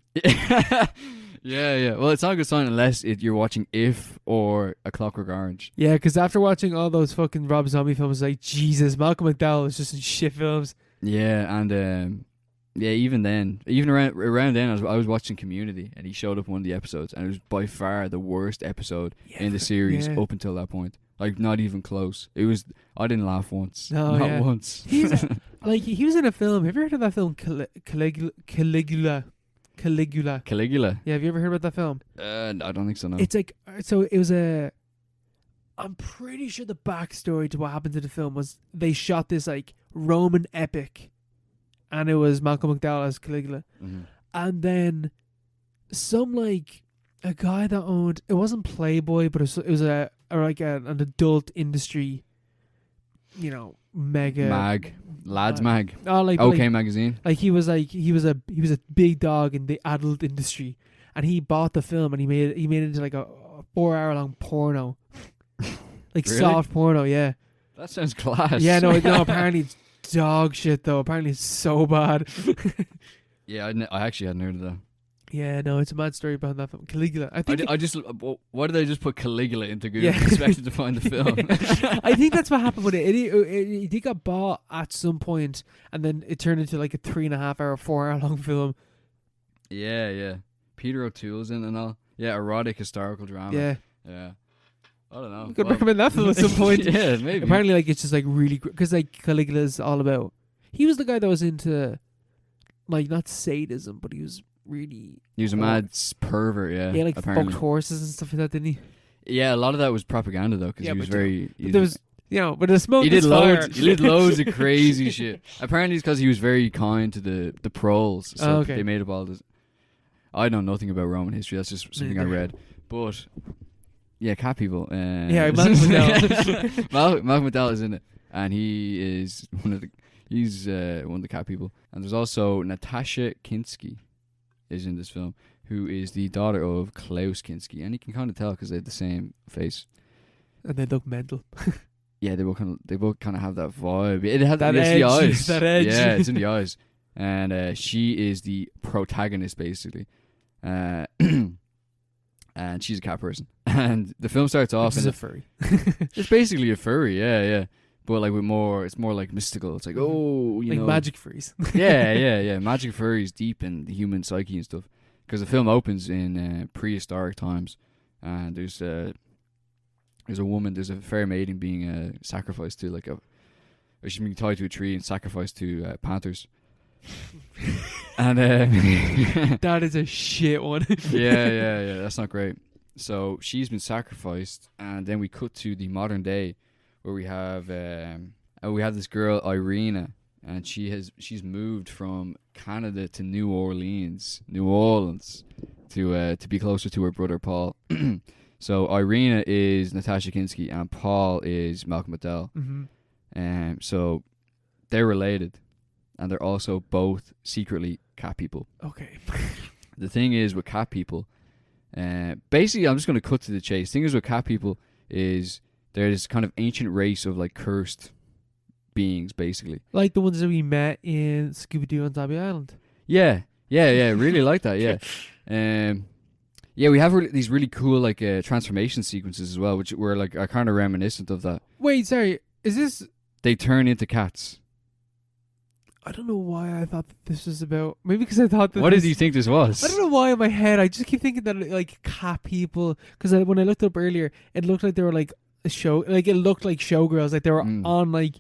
Yeah. Well, it's not a good sign unless you're watching If or A Clockwork Orange. Yeah, because after watching all those fucking Rob Zombie films, like Jesus, Malcolm McDowell is just in shit films. Yeah, and even around then, I was watching Community, and he showed up in one of the episodes, and it was by far the worst episode in the series up until that point. Like, not even close. It was. I didn't laugh once. No, not once. He's like he was in a film. Have you heard of that film Caligula? Yeah, have you ever heard about that film? I don't think so. No. It's like it was a. I'm pretty sure the backstory to what happened to the film was they shot this like Roman epic, and it was Malcolm McDowell as Caligula, and then some like a guy that owned, it wasn't Playboy, but it was an adult industry, mega lads mag. Oh, like OK Magazine. Like he was a big dog in the adult industry, and he bought the film and he made it into like a 4-hour long porno, like really? soft porno. Yeah, that sounds class. Yeah, no. Apparently it's dog shit though. Apparently it's so bad. Yeah, I actually hadn't heard of that. Yeah, no, it's a mad story behind that film. Caligula. I think why did they just put Caligula into Google expected to find the film? I think that's what happened with it. It got bought at some point, and then it turned into like a 3.5-hour, 4-hour long film. Yeah. Peter O'Toole's in and all. Yeah, erotic historical drama. Yeah. I don't know. You could recommend that film at some point. Yeah, maybe. Apparently, like it's just like really because like Caligula's all about. He was the guy that was into, like, not sadism, but he was a mad pervert. Yeah, like apparently. fucked horses and stuff like that, didn't he? Yeah, a lot of that was propaganda though, because he was very. There was, but the smoke. He did loads of crazy shit. Apparently, it's because he was very kind to the proles. So they made up all this. I know nothing about Roman history. That's just something I read. But yeah, Cat People. Malcolm McDowell. Malcolm McDowell is in it, and he is one of the Cat People. And there's also Natasha Kinski is in this film, who is the daughter of Klaus Kinski, and you can kind of tell because they have the same face, and they look mental. Yeah, they both kind of have that vibe. It had that edge, the eyes. That edge. Yeah, it's in the eyes. And she is the protagonist basically, and she's a cat person. And the film starts off as a furry. It's basically a furry, yeah. But like it's more like mystical. It's like, like magic furries. yeah. Magic furries deep in the human psyche and stuff. Because the film opens in prehistoric times, and there's a woman, there's a fair maiden being sacrificed to like or she's being tied to a tree and sacrificed to panthers. And that is a shit one. yeah, that's not great. So she's been sacrificed, and then we cut to the modern day, where we have this girl Irina, and she's moved from Canada to New Orleans, to be closer to her brother Paul. So Irina is Natasha Kinski, and Paul is Malcolm McDowell. So they're related, and they're also both secretly cat people. Okay. The thing is with cat people, basically, I'm just going to cut to the chase. The thing is with cat people is they're this kind of ancient race of like cursed beings, basically. Like the ones that we met in Scooby-Doo on Zombie Island. Yeah, really like that, yeah. Yeah, we have these really cool like transformation sequences as well, which were like are kind of reminiscent of that. Wait, sorry, is this... They turn into cats. I don't know why I thought that this was about... Maybe because I thought that... What did you think this was? I don't know why in my head, I just keep thinking that like cat people... Because when I looked up earlier, it looked like they were like a show... Like it looked like showgirls, like they were on like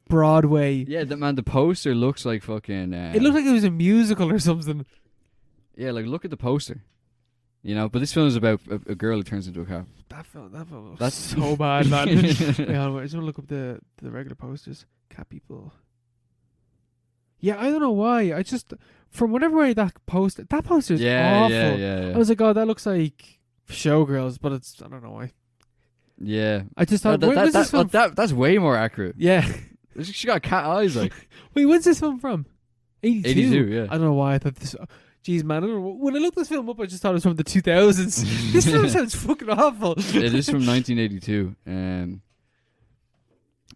Broadway. Yeah, the poster looks like fucking... it looked like it was a musical or something. Yeah, like look at the poster. You know, but this film is about a girl who turns into a cat. That film was so bad, man. Wait, I just want to look up the regular posters. Cat people. Yeah, I don't know why. I just from whenever I that poster is awful. Yeah. I was like, oh, that looks like Showgirls, but it's I don't know why. Yeah, I just thought when's this film? That's way more accurate. Yeah, she got cat eyes like. Wait, when's this film from? 82. 82, yeah. I don't know why I thought this. Jeez, man, I don't know. When I looked this film up, I just thought it was from the 2000s. This film sounds fucking awful. It is from 1982.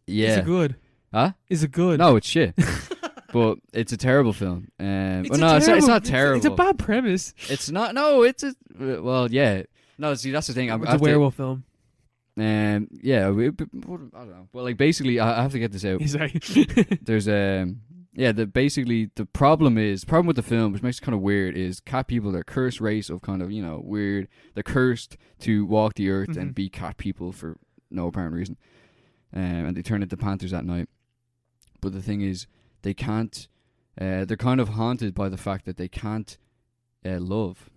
Yeah. Is it good? Huh? Is it good? No, it's shit. But it's a terrible film. It's not terrible. It's a bad premise. It's not. No, it's a. Well, yeah. No, see, that's the thing. It's a werewolf film. Yeah, I don't know. Well, like basically, I have to get this out. Sorry. There's basically the problem with the film, which makes it kind of weird, is cat people. They're a cursed race of kind of weird. They're cursed to walk the earth and be cat people for no apparent reason, and they turn into panthers at night. But the thing is, they can't. They're kind of haunted by the fact that they can't love.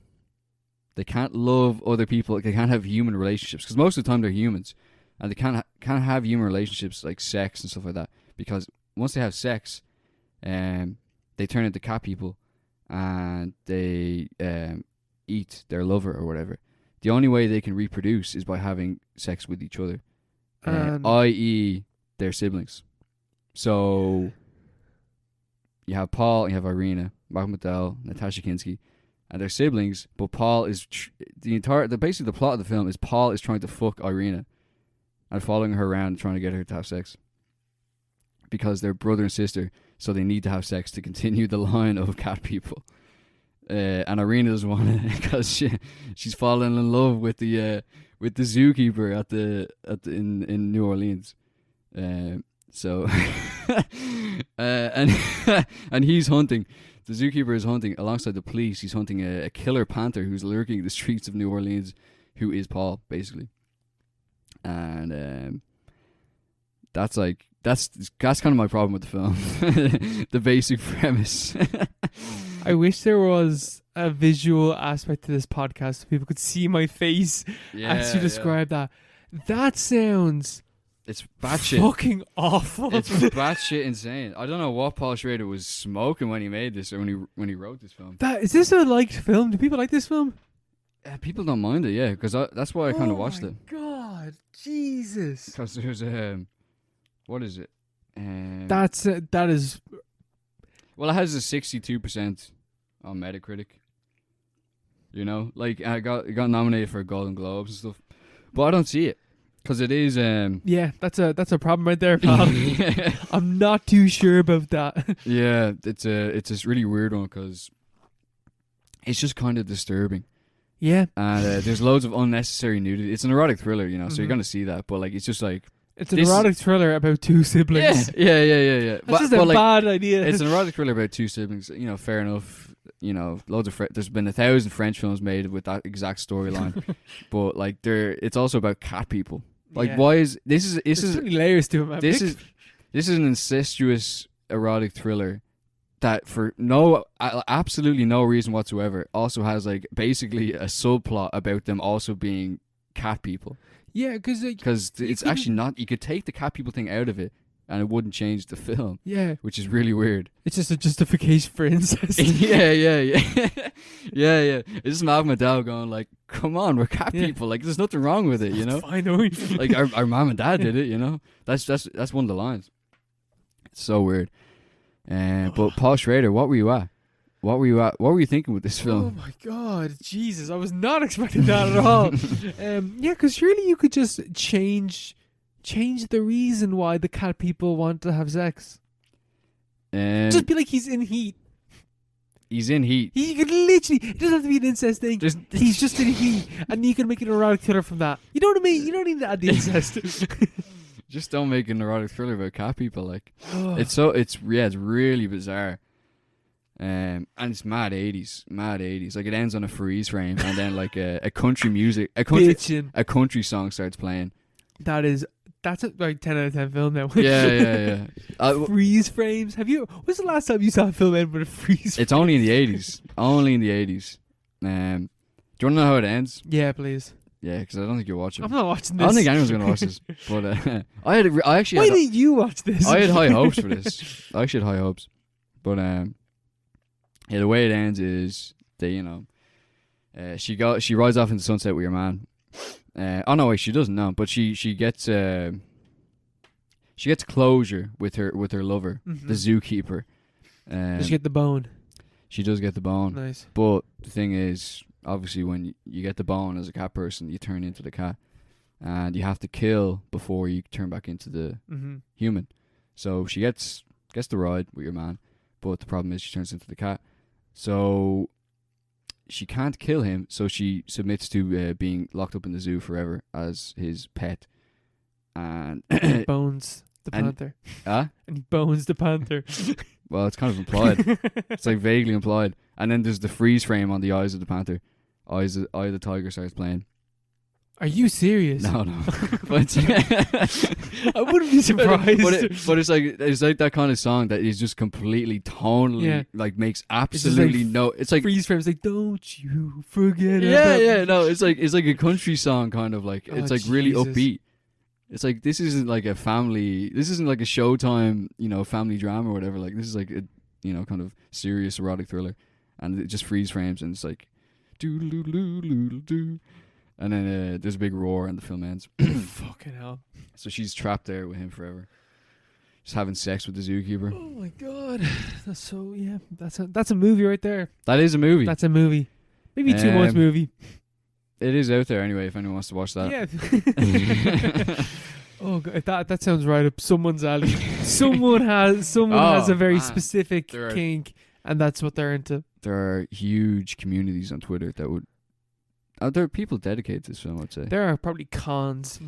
They can't love other people. They can't have human relationships because most of the time they're humans, and they can't have human relationships like sex and stuff like that. Because once they have sex, they turn into cat people, and they eat their lover or whatever. The only way they can reproduce is by having sex with each other, i.e., their siblings. So you have Paul, you have Irina, Malcolm McDowell, Natasha Kinski, and their siblings. But Paul is basically the plot of the film is Paul is trying to fuck Irina and following her around, trying to get her to have sex because they're brother and sister. So they need to have sex to continue the line of cat people. And Irina doesn't want it because she's fallen in love with the zookeeper in New Orleans. So and he's hunting. The zookeeper is hunting alongside the police. He's hunting a killer panther who's lurking in the streets of New Orleans, who is Paul basically. And that's kind of my problem with the film. The basic premise. I wish there was a visual aspect to this podcast so people could see my face as you describe that. That sounds... It's batshit. Fucking awful. It's batshit insane. I don't know what Paul Schrader was smoking when he made this or when he wrote this film. Is this a liked film? Do people like this film? People don't mind it, yeah, because that's why I kind of watched it. Oh my God, Jesus! Because there's what is it? That is. Well, it has a 62% on Metacritic. You know, like it got nominated for Golden Globes and stuff, but I don't see it. Because it is... yeah, that's a problem right there, pal. I'm not too sure about that. Yeah, it's this really weird one because it's just kind of disturbing. Yeah. And there's loads of unnecessary nudity. It's an erotic thriller, so you're going to see that. But like, it's just like... It's an erotic thriller about two siblings. Yeah. That's just a bad idea. It's an erotic thriller about two siblings. Fair enough. Loads of there's been 1,000 French films made with that exact storyline. But like, it's also about cat people. Like, why is this is many layers to it, man. This is an incestuous erotic thriller that for absolutely no reason whatsoever also has like basically a subplot about them also being cat people. Yeah, because it's actually not. You could take the cat people thing out of it, and it wouldn't change the film. Yeah, which is really weird. It's just a justification for incest. yeah. It's just Malcolm McDowell going like, "Come on, we're cat people. Like, there's nothing wrong with it, you know." I know. Like our mom and dad did it, you know. That's one of the lines. It's so weird. But Paul Schrader, what were you at? What were you thinking with this film? Oh my God, Jesus! I was not expecting that at all. Yeah, because surely you could just change the reason why the cat people want to have sex. Just be like, he's in heat. He's in heat. He could literally. It doesn't have to be an incest thing. He's just in heat, and you can make an erotic thriller from that. You know what I mean? You don't need to add the incest. Just don't make an erotic thriller about cat people. Like, it's really bizarre. And it's mad 80s. Like, it ends on a freeze frame, and then like a country song starts playing. That's a like 10 out of 10 film now. Yeah. Freeze frames. When's the last time you saw a film end with a freeze frame? It's only in the 80s. Only in the 80s. Do you want to know how it ends? Yeah, please. Yeah, because I don't think you're watching. I'm not watching this. I don't think anyone's going to watch this. But Why didn't you watch this? I had high hopes for this. I actually had high hopes. But yeah, the way it ends is she rides off into the sunset with your man. Oh no, wait, she doesn't know, but she gets closure with her lover, the zookeeper. Does she get the bone? She does get the bone. Nice. But the thing is, obviously, when you get the bone as a cat person, you turn into the cat, and you have to kill before you turn back into the human. So she gets the ride with your man, but the problem is she turns into the cat. So she can't kill him, so she submits to being locked up in the zoo forever as his pet. And he bones the panther. And he bones the panther. Well, it's kind of implied. It's like vaguely implied. And then there's the freeze frame on the eyes of the panther. Eye of the tiger starts playing. Are you serious? No. But I wouldn't be surprised. But it's like that kind of song that is just completely tonally like makes absolutely it's like freeze frames like, don't you forget no, it's like a country song kind of like, it's like really upbeat. It's like, this isn't like a Showtime, family drama or whatever. Like, this is like a, kind of serious erotic thriller, and it just freeze frames and it's like doo-doo-doo-doo-doo-doo. And then there's a big roar and the film ends. Fucking hell. So she's trapped there with him forever. Just having sex with the zookeeper. Oh my God. That's so, yeah. That's a movie right there. That is a movie. That's a movie. Maybe 2 months movie. It is out there anyway if anyone wants to watch that. Yeah. Oh God, that sounds right up someone's alley. Someone has a very specific kink, and that's what they're into. There are huge communities on Twitter that would... there are people dedicated to this film, I'd say. There are probably cons.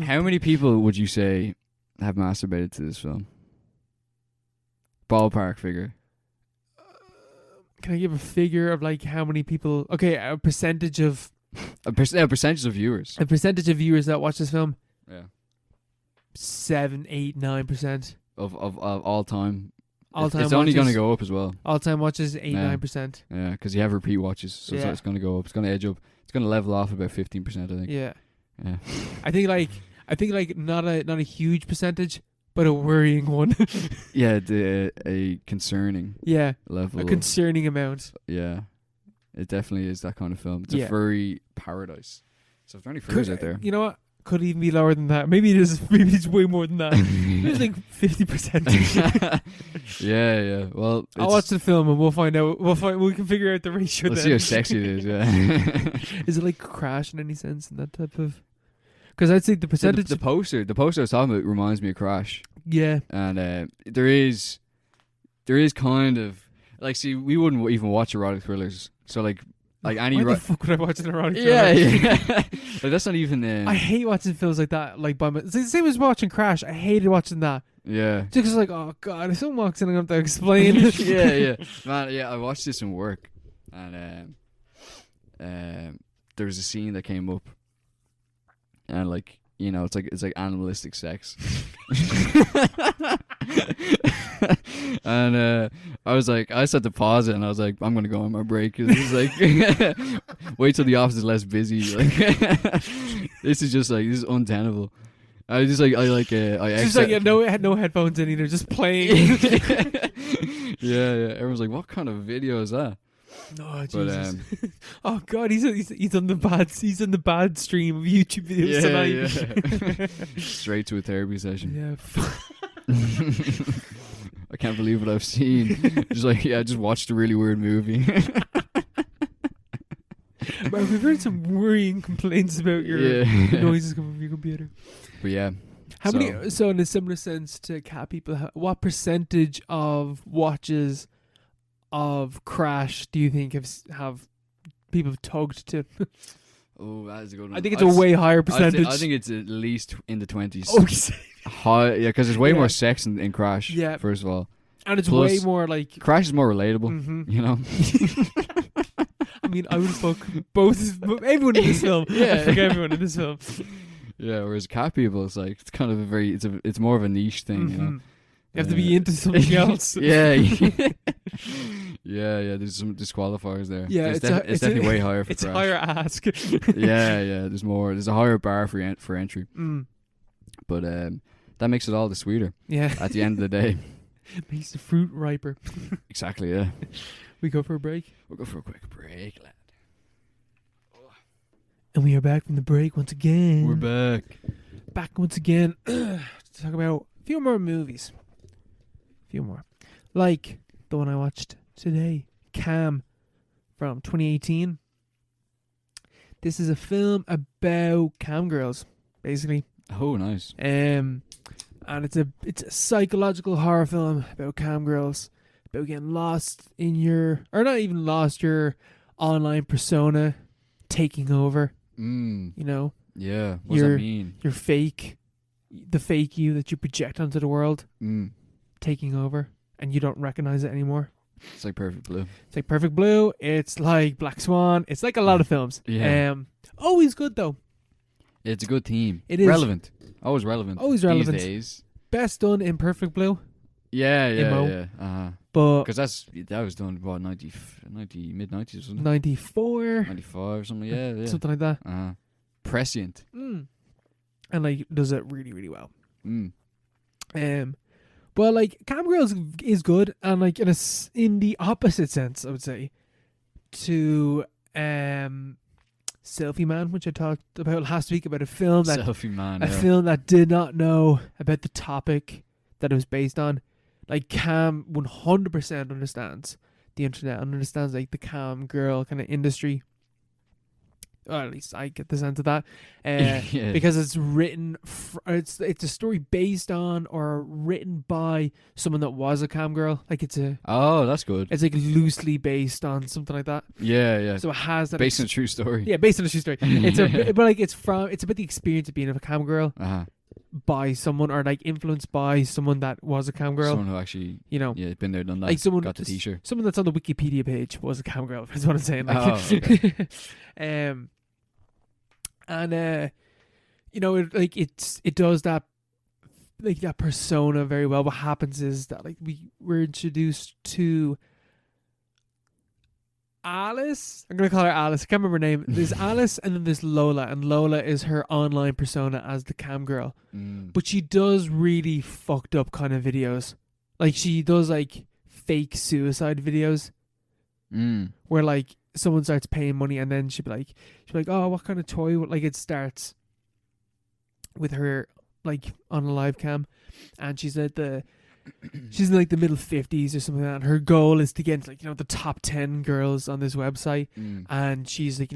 How many people would you say have masturbated to this film? Ballpark figure. Can I give a figure of like how many people? Okay, a percentage of... A percentage of viewers. A percentage of viewers that watch this film? Yeah. 7, 8, 9%. Of all time. All-time it's only going to go up as well. All-time watches, 8, 9%. Yeah, because you have repeat watches, so it's going to go up. It's going to edge up. It's going to level off about 15%, I think. Yeah. Yeah. I think like not a huge percentage, but a worrying one. Yeah, a concerning. Yeah. Level. A concerning amount. Yeah. It definitely is that kind of film. It's a furry paradise. So if there are any furries out there, you know what? Could even be lower than that. Maybe it's way more than that. It's like 50%. Yeah. Well, I'll watch the film and we'll find out. We can figure out the ratio. Let's see how sexy it is. Yeah. Is it like Crash in any sense in that type of? Because I'd say the percentage. The poster I was talking about reminds me of Crash. Yeah. And there is kind of like, see, we wouldn't even watch erotic thrillers. So like any. Why the fuck would I watch an erotic thriller? Yeah. Like, that's not even. I hate watching films like that. Like it's the same as watching Crash. I hated watching that. Yeah. Just because, like, oh God, if someone walks in, I'm going to have to explain. Yeah. Man, yeah, I watched this in work, and there was a scene that came up, and like you know, it's like animalistic sex. And I was like, I set to pause it, and I was like, I'm gonna go on my break. Cause it's like, wait till the office is less busy. Like, this is untenable. I just like I just like had no headphones in either, just playing. Yeah. Everyone's like, what kind of video is that? Oh Jesus! Oh God, he's on the bad stream of YouTube videos tonight. Yeah. Straight to a therapy session. Yeah. I can't believe what I've seen. Just watched a really weird movie. But we've heard some worrying complaints about your noises coming from your computer. But yeah. How many? So in a similar sense to cat people, what percentage of watches of Crash do you think have people tugged to? Oh, that is a good one. I think it's a way higher percentage. I think it's at least in the 20s. Oh, high, yeah, because there's way more sex in Crash. Yeah. First of all, and it's way more like Crash is more relatable. You know. I mean, I would fuck everyone in this film. Yeah, I fuck everyone in this film. Yeah, whereas cat people, it's like it's kind of it's more of a niche thing. You know, you have to be into something else. Yeah. Yeah. There's some disqualifiers there. Yeah, it's definitely way higher for It's Crash. higher ask. Yeah. There's a higher bar for entry. But that makes it all the sweeter. Yeah. At the end of the day, makes the fruit riper. Exactly. Yeah. We go for a break. We'll go for a quick break, lad. And we are back from the break once again. We're back. Back once again to talk about a few more movies. A few more. Like the one I watched today, Cam, from 2018. This is a film about cam girls, basically. Oh, nice. And it's a psychological horror film about cam girls, about getting lost in your online persona taking over. You know? Yeah. What does that mean? Your the fake you that you project onto the world taking over, and you don't recognize it anymore. It's like Perfect Blue. It's like Black Swan. It's like a lot of films. Yeah. Always good though. It's a good theme. It is relevant. Always relevant. Always relevant. These days. Best done in Perfect Blue. Yeah. But because that was done what 90 mid 90s, wasn't it? 94, 95 or something. Yeah. Something like that. Prescient. And like does it really, really well. But like Cam Girls is good, and like in the opposite sense, I would say, to Selfie Man, which I talked about last week, about a film that did not know about the topic that it was based on. Like Cam 100% understands the internet and understands like the cam girl kind of industry. Or at least I get the sense of that, because it's written. It's a story based on or written by someone that was a cam girl. Like it's a. Oh, that's good. It's like loosely based on something like that. Yeah. So it has that based on a true story. Yeah, based on a true story. It's but like it's about the experience of being a cam girl by someone, or like influenced by someone that was a cam girl. Someone who actually, been there, done that. Like someone got the t-shirt. Someone that's on the Wikipedia page was a cam girl. Is what I'm saying. Like, okay. And it does that, like that persona very well. What happens is that like we're introduced to Alice. I'm gonna call her Alice. I can't remember her name. There's Alice and then there's Lola, and Lola is her online persona as the cam girl. But she does really fucked up kind of videos. Like she does like fake suicide videos, where like someone starts paying money, and then she'd be like, oh, what kind of toy? Like it starts with her like on a live cam, and she's in like the middle 50s or something like that. And her goal is to get into, like, the top 10 girls on this website, and she's like,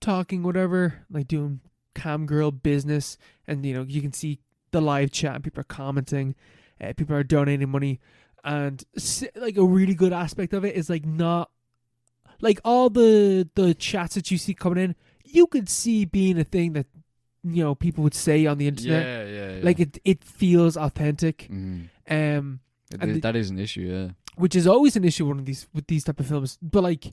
talking whatever, like doing cam girl business, and you can see the live chat and people are commenting, people are donating money, and like a really good aspect of it is like not like all the chats that you see coming in, you could see being a thing that people would say on the internet. Yeah. Like it feels authentic. That is an issue, yeah. Which is always an issue with these type of films. But like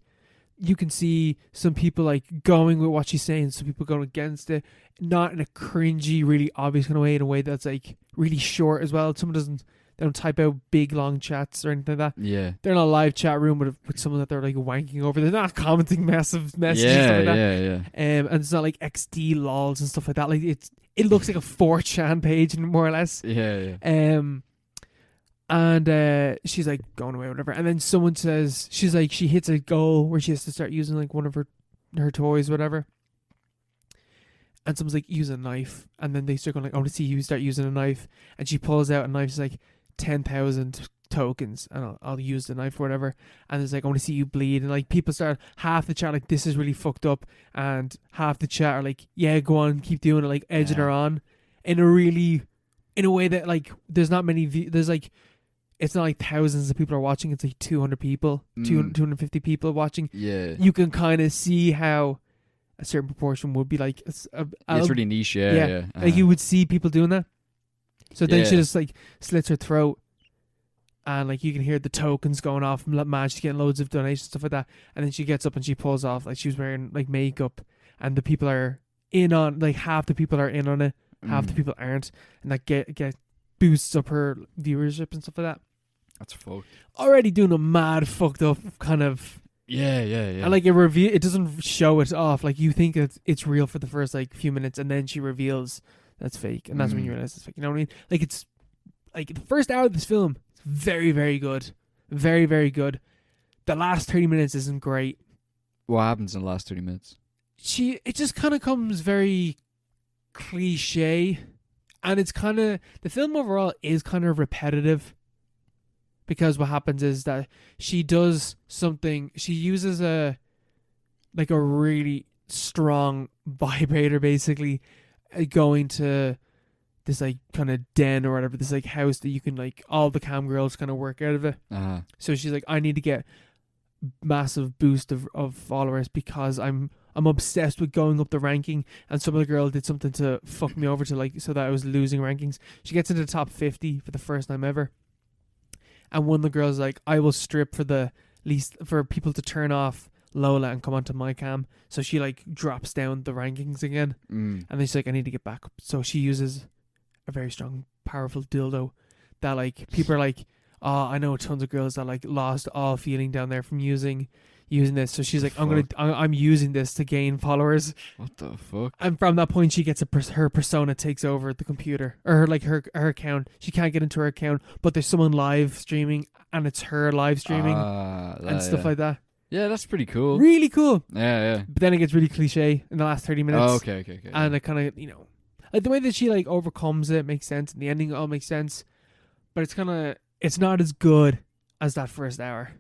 you can see some people like going with what she's saying, some people going against it, not in a cringy, really obvious kind of way, in a way that's like really short as well. They don't type out big long chats or anything like that. Yeah. They're in a live chat room with someone that they're like wanking over. They're not commenting massive messages and stuff like that. Yeah. And it's not like XD lols and stuff like that. Like it looks like a 4chan page more or less. Yeah. And she's like going away or whatever. And then someone says, she's like, she hits a goal where she has to start using like one of her toys, whatever. And someone's like, use a knife. And then they start going like, I want to see you start using a knife. And she pulls out a knife. She's like, 10,000 tokens, and I'll use the knife or whatever. And it's like, I want to see you bleed. And like people start, half the chat like, this is really fucked up, and half the chat are like, yeah, go on, keep doing it, like edging her on in a way that like there's not many there's like, it's not like thousands of people are watching, it's like 200 people, 250 people watching. Yeah, you can kind of see how a certain proportion would be like it's really niche. Yeah. Like you would see people doing that. So then she just like slits her throat, and like you can hear the tokens going off from mad. She's getting loads of donations, stuff like that. And then she gets up and she pulls off, like she was wearing like makeup, and the people are in on, like half the people are in on it, half the people aren't, and that get boosts up her viewership and stuff like that. That's fucked. Already doing a mad fucked up kind of. Yeah. And like it doesn't show it off. Like you think it's real for the first like few minutes, and then she reveals that's fake, and that's when you realize it's fake. You know what I mean? Like it's like the first hour of this film is very, very good, very, very good. The last 30 minutes isn't great. What happens in the last 30 minutes? It just kind of comes very cliche, and it's kind of, the film overall is kind of repetitive, because what happens is that she does something. She uses a really strong vibrator, basically. Going to this like kind of den or whatever, this like house that you can like all the cam girls kind of work out of it. So she's like, I need to get massive boost of followers because I'm obsessed with going up the ranking, and some other girl did something to fuck me over to like so that I was losing rankings. She gets into the top 50 for the first time ever, and one of the girls like, I will strip for people to turn off Lola and come onto my cam. So she like drops down the rankings again, and then she's like, I need to get back up. So she uses a very strong, powerful dildo that like people are like, oh, I know tons of girls that like lost all feeling down there from using this. So she's like, I'm using this to gain followers. What the fuck? And from that point, she gets her persona takes over the computer, or her account. She can't get into her account, but there's someone live streaming, and it's her live streaming and stuff like that. Yeah, that's pretty cool. Really cool. Yeah. But then it gets really cliche in the last 30 minutes. Oh, okay. And it kind of, like the way that she like overcomes it makes sense, and the ending all makes sense. But it's not as good as that first hour.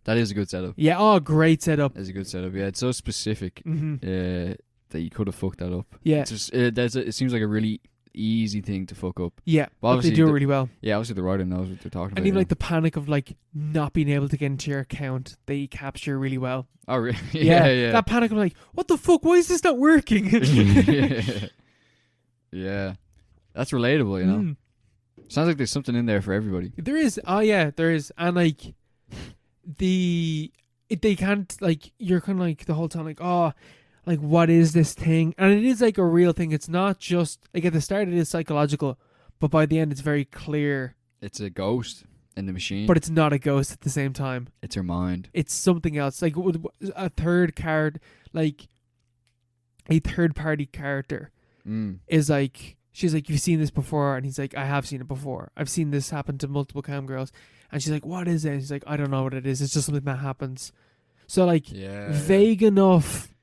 That is a good setup. Yeah, great setup. It's a good setup. Yeah, it's so specific that you could have fucked that up. Yeah. It's just, it seems like a really easy thing to fuck up. Yeah, but they do it really well. Yeah, obviously the writer knows what they're talking about. And even like the panic of like not being able to get into your account, they capture really well. Oh, really? Yeah. That panic of like, what the fuck? Why is this not working? Yeah. That's relatable, you know? Sounds like there's something in there for everybody. There is. Oh, yeah, there is. And like, they can't, like, you're kind of like the whole time like, oh, like, what is this thing? And it is like a real thing. It's not just, like, at the start it is psychological, but by the end it's very clear. It's a ghost in the machine. But it's not a ghost at the same time. It's her mind. It's something else. Like a third card, like a third party character is like, she's like, you've seen this before? And he's like, I have seen it before. I've seen this happen to multiple cam girls. And she's like, what is it? And she's like, I don't know what it is. It's just something that happens. So like vague enough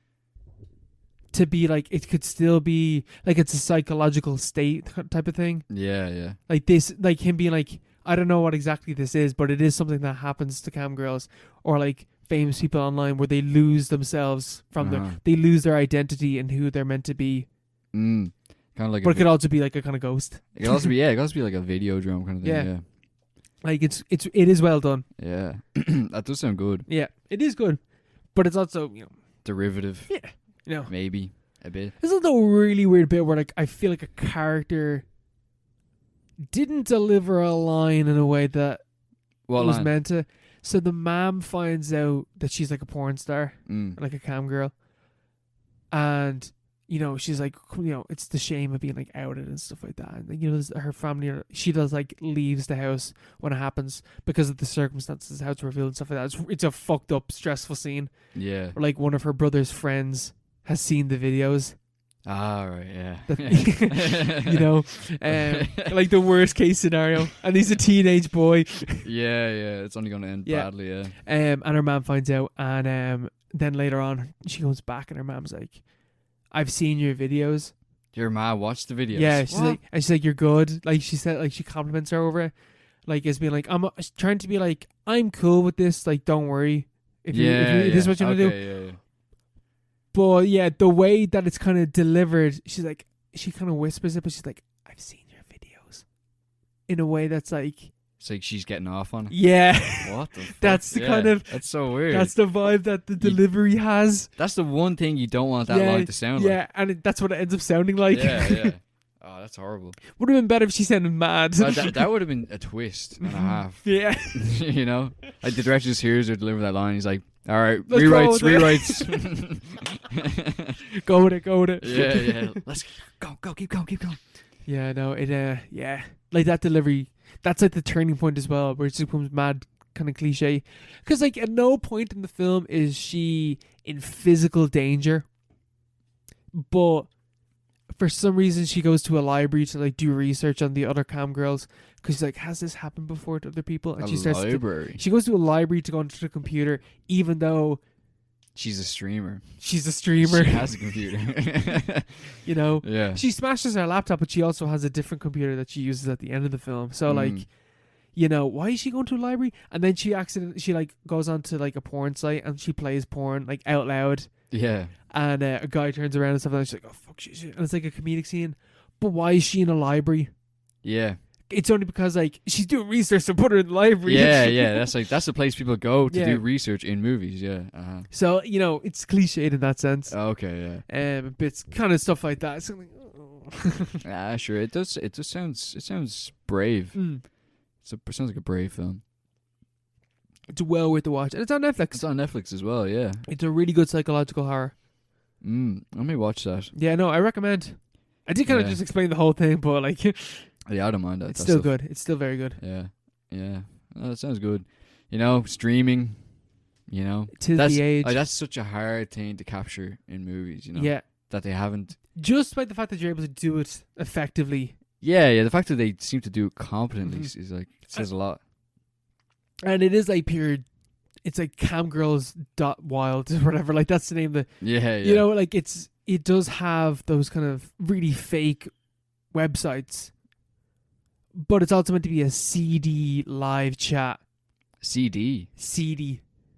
to be like, it could still be like, it's a psychological state type of thing. Yeah. Like this, like him being like, I don't know what exactly this is, but it is something that happens to cam girls or like famous people online where they lose themselves from they lose their identity and who they're meant to be. Kind of like, but it could also be like a kind of ghost. It could also be, it could also be like a video drum kind of thing. Yeah. Like it is well done. Yeah. That does sound good. Yeah, it is good, but it's also derivative. Yeah, maybe a bit. There's a really weird bit where like I feel like a character didn't deliver a line in a way that was meant to. So the mom finds out that she's like a porn star, like a cam girl, and she's like, it's the shame of being like outed and stuff like that. And her family, she does like leaves the house when it happens because of the circumstances, how it's revealed and stuff like that. It's a fucked up, stressful scene. Yeah. Where, like, one of her brother's friends has seen the videos. Ah, right, yeah. Like the worst case scenario, and he's a teenage boy. Yeah, it's only gonna end badly. Yeah. And her mom finds out, and then later on she comes back, and her mom's like, "I've seen your videos." Your mom watched the videos. Yeah, she's like, "You're good." Like she said, like she compliments her over it, like as being like, "I'm trying to be like, I'm cool with this. Like, don't worry if this is what you want to do." Yeah. But yeah, the way that it's kind of delivered, she kind of whispers it, but she's like, "I've seen your videos," in a way that's like, it's like she's getting off on it. Yeah. What the fuck? That's the kind of... That's so weird. That's the vibe that the delivery has. That's the one thing you don't want that line to sound like. Yeah, and that's what it ends up sounding like. Yeah. Oh, that's horrible. Would have been better if she sounded mad. That would have been a twist and a half. Yeah. Like the director just hears her deliver that line. He's like, all right, Let's rewrites. Go with it. Yeah. Let's go, keep going. Yeah, no, like that delivery, that's like the turning point as well, where it just becomes mad kind of cliche. Because like at no point in the film is she in physical danger, but for some reason she goes to a library to like do research on the other cam girls, because she's like, has this happened before to other people? And she starts she goes to a library to go onto the computer, even though she's a streamer. She has a computer. Yeah. She smashes her laptop, but she also has a different computer that she uses at the end of the film. So like, why is she going to a library? And then she like goes onto like a porn site and she plays porn like out loud. Yeah. And a guy turns around and stuff, and she's like, "Oh fuck, shit." And it's like a comedic scene. But why is she in a library? Yeah. It's only because like she's doing research to put her in the library. Yeah. That's the place people go to do research in movies. Yeah. Uh-huh. So it's cliched in that sense. Okay. Yeah. Bits kind of stuff like that. Something. Sure. It does. It sounds brave. It sounds like a brave film. It's well worth the watch, and it's on Netflix. It's on Netflix as well. Yeah. It's a really good psychological horror. Let me watch that. Yeah. No, I recommend. I did kind of just explain the whole thing, but like. Yeah, I don't mind that. It's still good. It's still very good. Yeah. Oh, that sounds good. Streaming. Tis the age. That's such a hard thing to capture in movies. Yeah. That they haven't. Just by the fact that you're able to do it effectively. Yeah. The fact that they seem to do it competently is like, it says a lot. And it is like pure. It's like camgirls.wild or whatever. Like that's the name of the. Yeah. Like it does have those kind of really fake websites. But it's also meant to be a CD live chat. CD?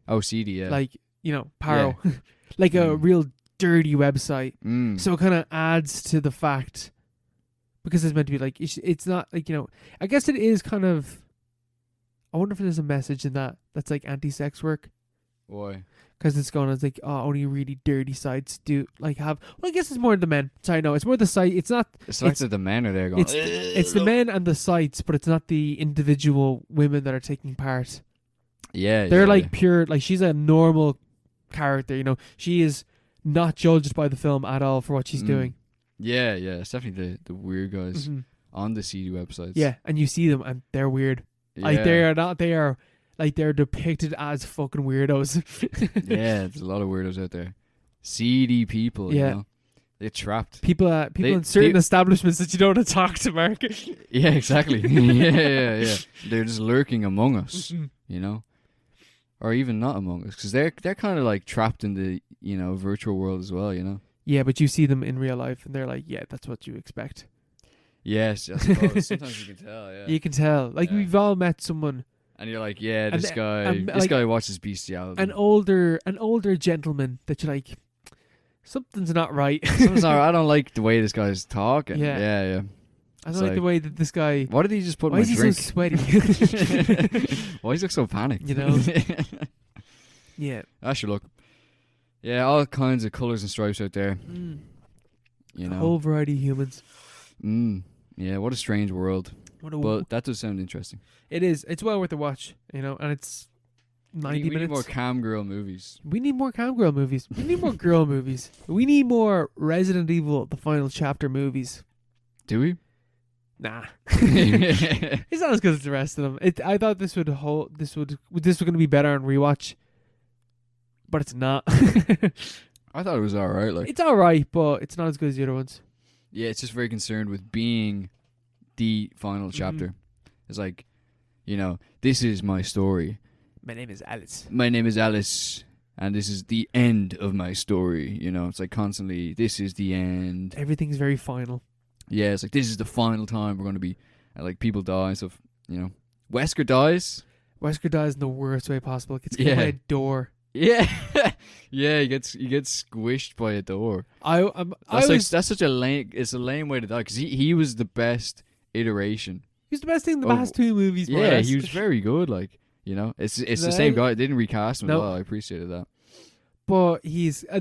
Oh, CD, yeah. Like, Paro. Yeah. Like a real dirty website. So it kind of adds to the fact, because it's meant to be like, it's not like, I guess it is kind of, I wonder if there's a message in that's like anti-sex work. Why? Because it's going, it's like, only really dirty sites do like have. Well, I guess it's more the men. Sorry, no, it's more the site. It's not. It's like that the men are there going. It's the men and the sites, but it's not the individual women that are taking part. Yeah, they're like pure. Like she's a normal character. She is not judged by the film at all for what she's doing. Yeah. It's definitely the weird guys on the CD websites. Yeah, and you see them and they're weird. Yeah. Like they are not. They are. Like, they're depicted as fucking weirdos. Yeah, there's a lot of weirdos out there. Seedy people, They're trapped. People in certain establishments that you don't want to talk to, Mark. Yeah, exactly. Yeah. They're just lurking among us, Or even not among us, because they're kind of, like, trapped in the, virtual world as well, Yeah, but you see them in real life, and they're like, yeah, that's what you expect. Yes, I suppose. Sometimes you can tell, yeah. You can tell. Like, we've all met someone... And you're like, yeah, this guy watches bestiality. An older gentleman that you're like, something's not right. Something's not right. I don't like the way this guy's talking. Yeah. I don't like the way that this guy... Why did he just put my drink? Why is he so sweaty? Why does he look so panicked? Yeah. I should look. Yeah, all kinds of colours and stripes out there. A whole variety of humans. Yeah, what a strange world. But that does sound interesting. It is. It's well worth a watch, and it's 90 we minutes. need more cam girl movies. We need more cam girl movies. We need more girl movies. We need more Resident Evil: The Final Chapter movies. Do we? Nah, it's not as good as the rest of them. I thought this was going to be better on rewatch, but it's not. I thought it was alright. Like, it's alright, but it's not as good as the other ones. yeah, it's just very concerned with being the final chapter. It's like, this is my story. My name is Alice. My name is Alice, and this is the end of my story. It's like constantly, this is the end. Everything's very final. Yeah, it's like, this is the final time we're going to be, and like, people die and stuff, Wesker dies. Wesker dies in the worst way possible. Gets killed by a door. Yeah. Yeah, he gets squished by a door. That's such a lame, it's a lame way to die, because he was the best iteration. He was the best thing in the past two movies. Yeah, he was very good, like, it's the same guy. They didn't recast him as well. I appreciated that. But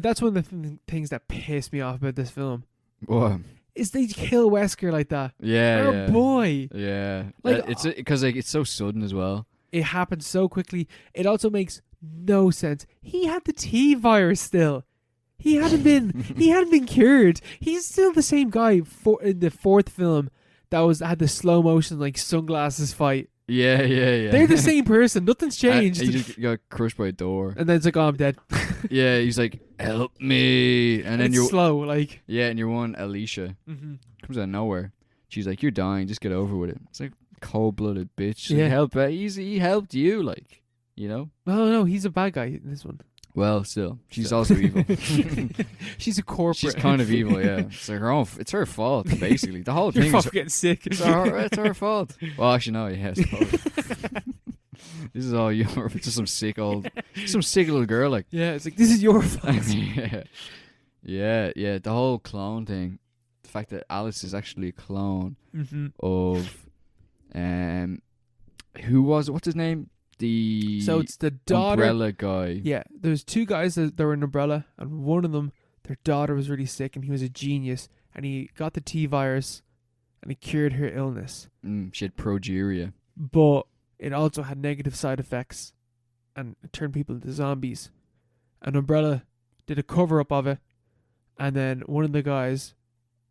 that's one of the things that pissed me off about this film. What? Is they kill Wesker like that. Yeah, boy. Yeah. Like, it's because like it's so sudden as well. It happened so quickly. It also makes no sense. He had the T virus still. He hadn't been cured. He's still the same guy in the fourth film that had the slow motion like sunglasses fight. Yeah. They're the same person. Nothing's changed. He just got crushed by a door. And then it's like, oh, I'm dead. Yeah, he's like, help me. And then it's slow, like. Yeah, and your one, Alicia, comes out of nowhere. She's like, you're dying, just get over with it. It's like, cold-blooded bitch. Yeah. Like, he helped you, like, No, he's a bad guy in this one. Well, still, she's also evil. She's a corporate. She's kind of evil, yeah. It's like it's her fault, basically. The whole thing is getting sick. It's her fault. Well, actually, no, yes. This is all your. It's just some sick old little girl, like. Yeah, it's like, this is your fault. Yeah. The whole clone thing, the fact that Alice is actually a clone of, who was it? What's his name? So it's the daughter. Umbrella guy. Yeah, there's two guys that were in Umbrella, and one of them, their daughter was really sick, and he was a genius, and he got the T virus, and he cured her illness. She had progeria, but it also had negative side effects, and it turned people into zombies. And Umbrella did a cover up of it, and then one of the guys,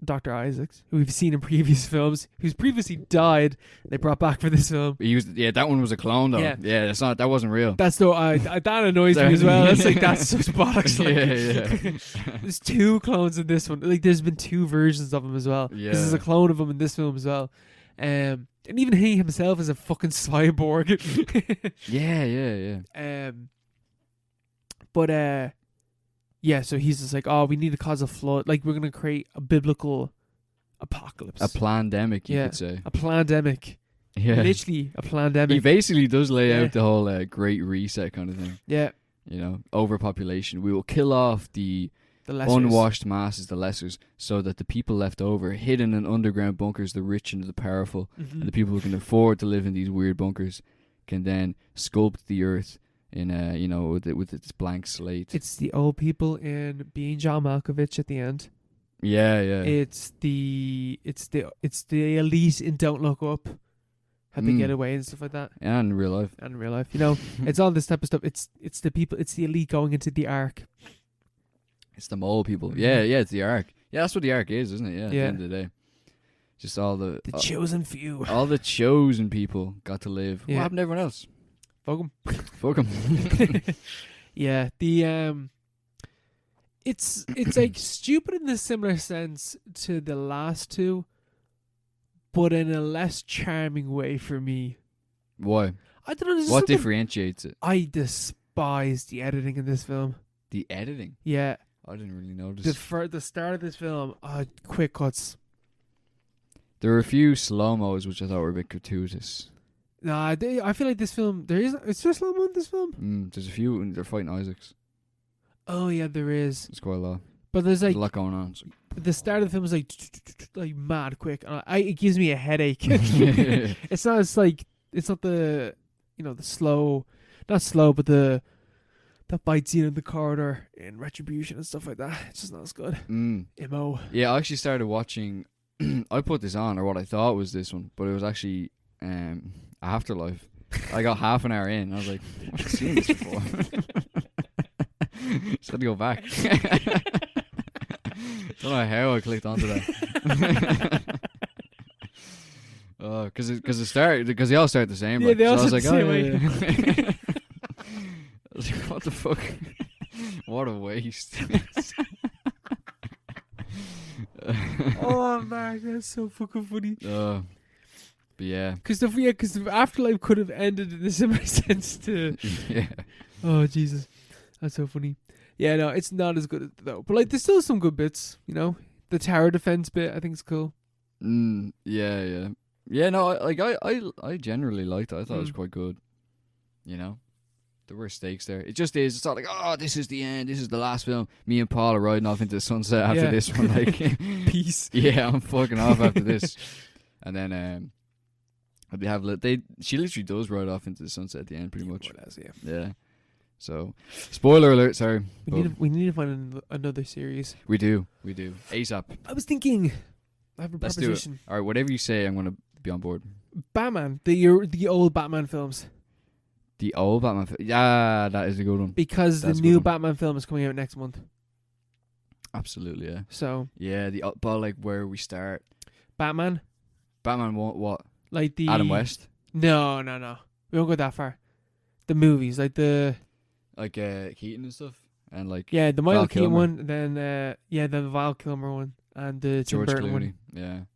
Dr. Isaacs, who we've seen in previous films, who's previously died, they brought back for this film. That one was a clone though. Yeah, that wasn't real. That annoys me as well. That's such bollocks. Yeah. There's two clones in this one. Like, there's been two versions of him as well. Yeah. There's a clone of him in this film as well. And even he himself is a fucking cyborg. Yeah. Yeah, so he's just like, we need to cause a flood. Like, we're going to create a biblical apocalypse. A plandemic, you could say. A plandemic. Yeah. Literally a plandemic. He basically does lay out the whole great reset kind of thing. Yeah. Overpopulation. We will kill off the unwashed masses, the lessers, so that the people left over, hidden in underground bunkers, the rich and the powerful, and the people who can afford to live in these weird bunkers, can then sculpt the earth in with its blank slate. It's the old people in Being John Malkovich at the end. Yeah. It's the elite in Don't Look Up. How they get away and stuff like that. Yeah, in real life. It's all this type of stuff. It's the people. It's the elite going into the Ark. It's the mole people. Yeah, it's the Ark. Yeah, that's what the Ark is, isn't it? Yeah, at the end of the day. Just all the chosen few. All the chosen people got to live. Yeah. What happened to everyone else? Fuck them. Yeah, it's like stupid in a similar sense to the last two, but in a less charming way for me. Why? I don't know. What differentiates it? I despise the editing in this film. The editing? Yeah. I didn't really notice. The start of this film, quick cuts. There were a few slow-mos which I thought were a bit gratuitous. Nah, I feel like this film, is there slow-mo in this film? There's a few, and they're fighting Isaacs. Oh yeah, there is. There's quite a lot. But there's a lot going on. The start of the film is like mad quick. It gives me a headache. It's not the the slow, not slow, but the fight scene in the corridor in Retribution and stuff like that. It's just not as good. Imo. Yeah, I actually started watching. I put this on, or what I thought was this one, but it was actually Afterlife. I got half an hour in. And I was like, I've seen this before. Just had to go back. Don't know how I clicked onto that. Because they all start the same. Yeah, like, they all so I was start like, the same way. I was like, what the fuck? What a waste. Oh man, that's so fucking funny. But yeah. Because the afterlife could have ended in a similar sense to. Yeah. Oh Jesus, that's so funny. Yeah, no, it's not as good though. But like, there's still some good bits. You know, the tower defense bit I think is cool. Yeah. Yeah, no, I generally liked it. I thought it was quite good. You know, there were stakes there. It just is. It's not like, oh, this is the end. This is the last film. Me and Paul are riding off into the sunset after this one. Like, peace. Yeah, I'm fucking off after this. And then they have she literally does ride off into the sunset at the end, pretty much. Yeah. So, spoiler alert. Sorry, we need to find another series. We do ASAP. I was thinking, I have a Let's proposition. do it. All right, whatever you say, I'm gonna be on board. Batman, the old Batman films. The old Batman film. Yeah, that is a good one. Because That's the a good new one. Batman film is coming out next month. Absolutely, yeah. So Yeah, but like where we start. Batman, What? like the Adam West. No, we won't go that far. The movies, like the Keaton and stuff, and like the Michael Val Keaton Kilmer. one, then the Val Kilmer one, and the Tim George Burton Clooney. one.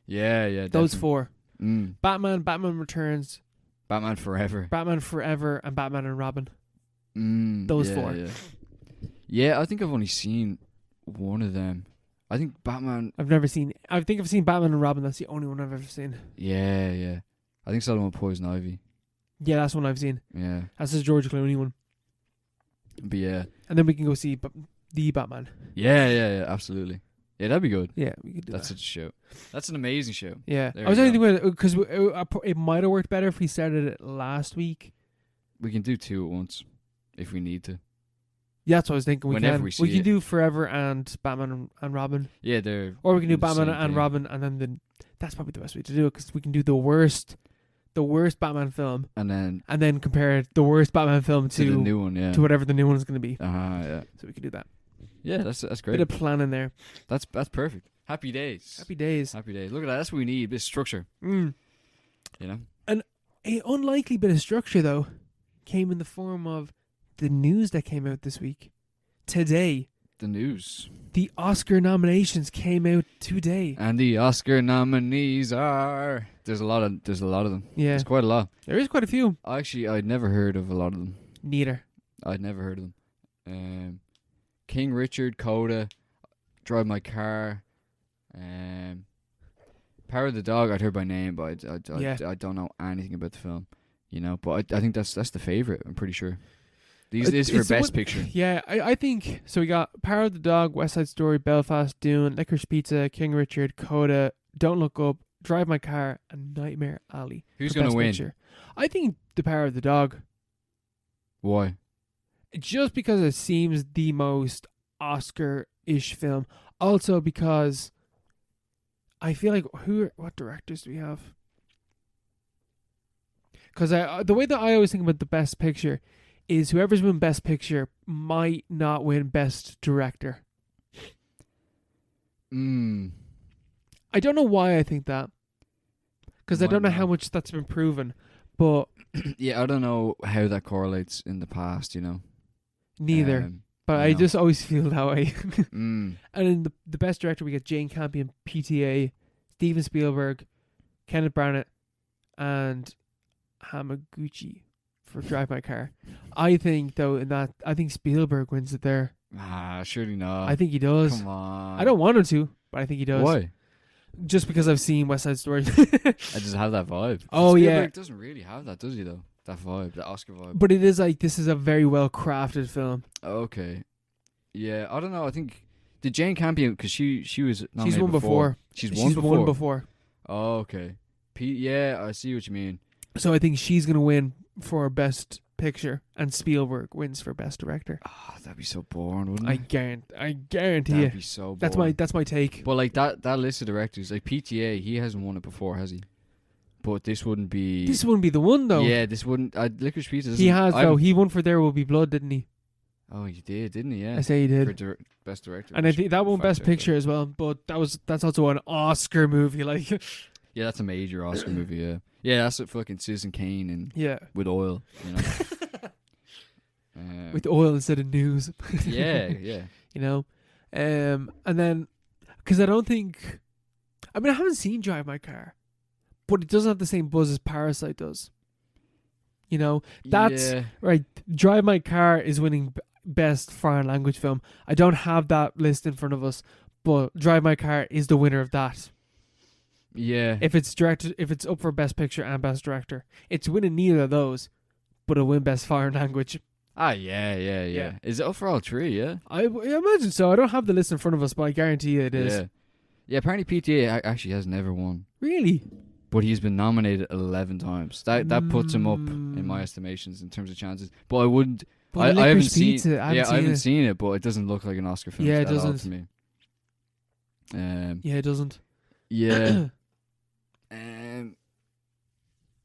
Yeah. Those Definitely. 4: Mm. Batman Returns, Batman Forever. Batman Forever, and Batman and Robin. Those 4. Yeah, I think I've only seen one of them. I think Batman. I think I've seen Batman and Robin. That's the only one I've ever seen. Yeah. I think it's the one with Poison Ivy. Yeah, that's one I've seen. Yeah. That's the George Clooney one. But yeah. And then we can go see the Batman. Yeah, absolutely. Yeah, that'd be good. Yeah, we could do That's that. such a show. That's an amazing show. Yeah. There I was we only thinking because it might have worked better if we started it last week. We can do 2 at once if we need to. Yeah, that's what I was thinking. Whenever we see can it. do Forever and Batman and Robin. Yeah, they're. Or we can do the Batman same and thing. Robin, and then that's probably the best way to do it because we can do the worst Batman film, And then compare the worst Batman film to the new one, yeah. to whatever the new one is going to be. Yeah. So we can do that. Yeah, that's great. Bit of planning there. That's perfect. Happy days. Happy days. Happy days. Look at that. That's what we need. A bit of structure. Mm. You know? An unlikely bit of structure, though, came in the form of the news that came out this week. Today, The news. the Oscar nominations came out today. And the Oscar nominees are. There's a lot of them. Yeah. There's quite a lot. There is quite a few. Actually, I'd never heard of a lot of them. Neither. I'd never heard of them. King Richard, Coda, Drive My Car, Power of the Dog. I'd heard by name, but I don't know anything about the film. You know, but I think that's the favorite. I'm pretty sure. These is for It's the Best one- Picture. Yeah, I think so. We got Power of the Dog, West Side Story, Belfast, Dune, Licorice Pizza, King Richard, Coda, Don't Look Up, Drive My Car, and Nightmare Alley. Who's for gonna Best win? Picture. I think The Power of the Dog, Why? just because it seems the most Oscar-ish film. Also because I feel like what directors do we have? Because the way that I always think about the Best Picture is whoever's win Best Picture might not win Best Director. I don't know why I think that. Because I Might don't know not. how much that's been proven. But Yeah, I don't know how that correlates in the past. You know. neither. But I I know. just always feel that way. Mm. And in the Best Director, we get Jane Campion, PTA, Steven Spielberg, Kenneth Branagh, and Hamaguchi for Drive My Car. I think, though, I think Spielberg wins it there. Surely not. I think he does. Come on. I don't want him to, but I think he does. Why? Just because I've seen West Side Story. I just have that vibe. Oh, Spielberg yeah. doesn't really have that, does he? Though that vibe, the Oscar vibe. But it is like, this is a very well crafted film. Okay. Yeah, I don't know. I think did Jane Campion because she was nominated She's won before. She's She's won won before. before. Oh, okay. Yeah, I see what you mean. So I think she's going to win for Best Picture, and Spielberg wins for Best Director. Oh, that'd be so boring, wouldn't I it? guarantee That'd you. be so boring. That's my take. But like that list of directors, like PTA, he hasn't won it before, has he? but this wouldn't be. This wouldn't be the one though. Yeah, this wouldn't. Licorice Pizza. He has though. He won for There Will Be Blood, didn't he? Oh, he did, didn't he? Yeah. I say he did. For best director. And I think that won Best Picture as well. But that's also an Oscar movie. Like. Yeah, that's a major Oscar movie. Yeah. Yeah, that's what fucking Citizen Kane and with oil. You know. With oil instead of news. Yeah. You know, and then because I don't think. I mean, I haven't seen Drive My Car, but it doesn't have the same buzz as Parasite does. You know, that's right. Drive My Car is winning best foreign language film. I don't have that list in front of us, but Drive My Car is the winner of that. Yeah. If it's up for best picture and best director, it's winning neither of those, but it'll win best foreign language. Ah, yeah. Is it up for all three? Yeah. I imagine so. I don't have the list in front of us, but I guarantee you it is. Yeah. Yeah, apparently PTA actually has never won. Really? But he's been nominated 11 times. That puts him up in my estimations in terms of chances. But I wouldn't. I haven't seen. I haven't seen it, but it doesn't look like an Oscar film. Yeah, it doesn't to me. Yeah, it doesn't. Yeah.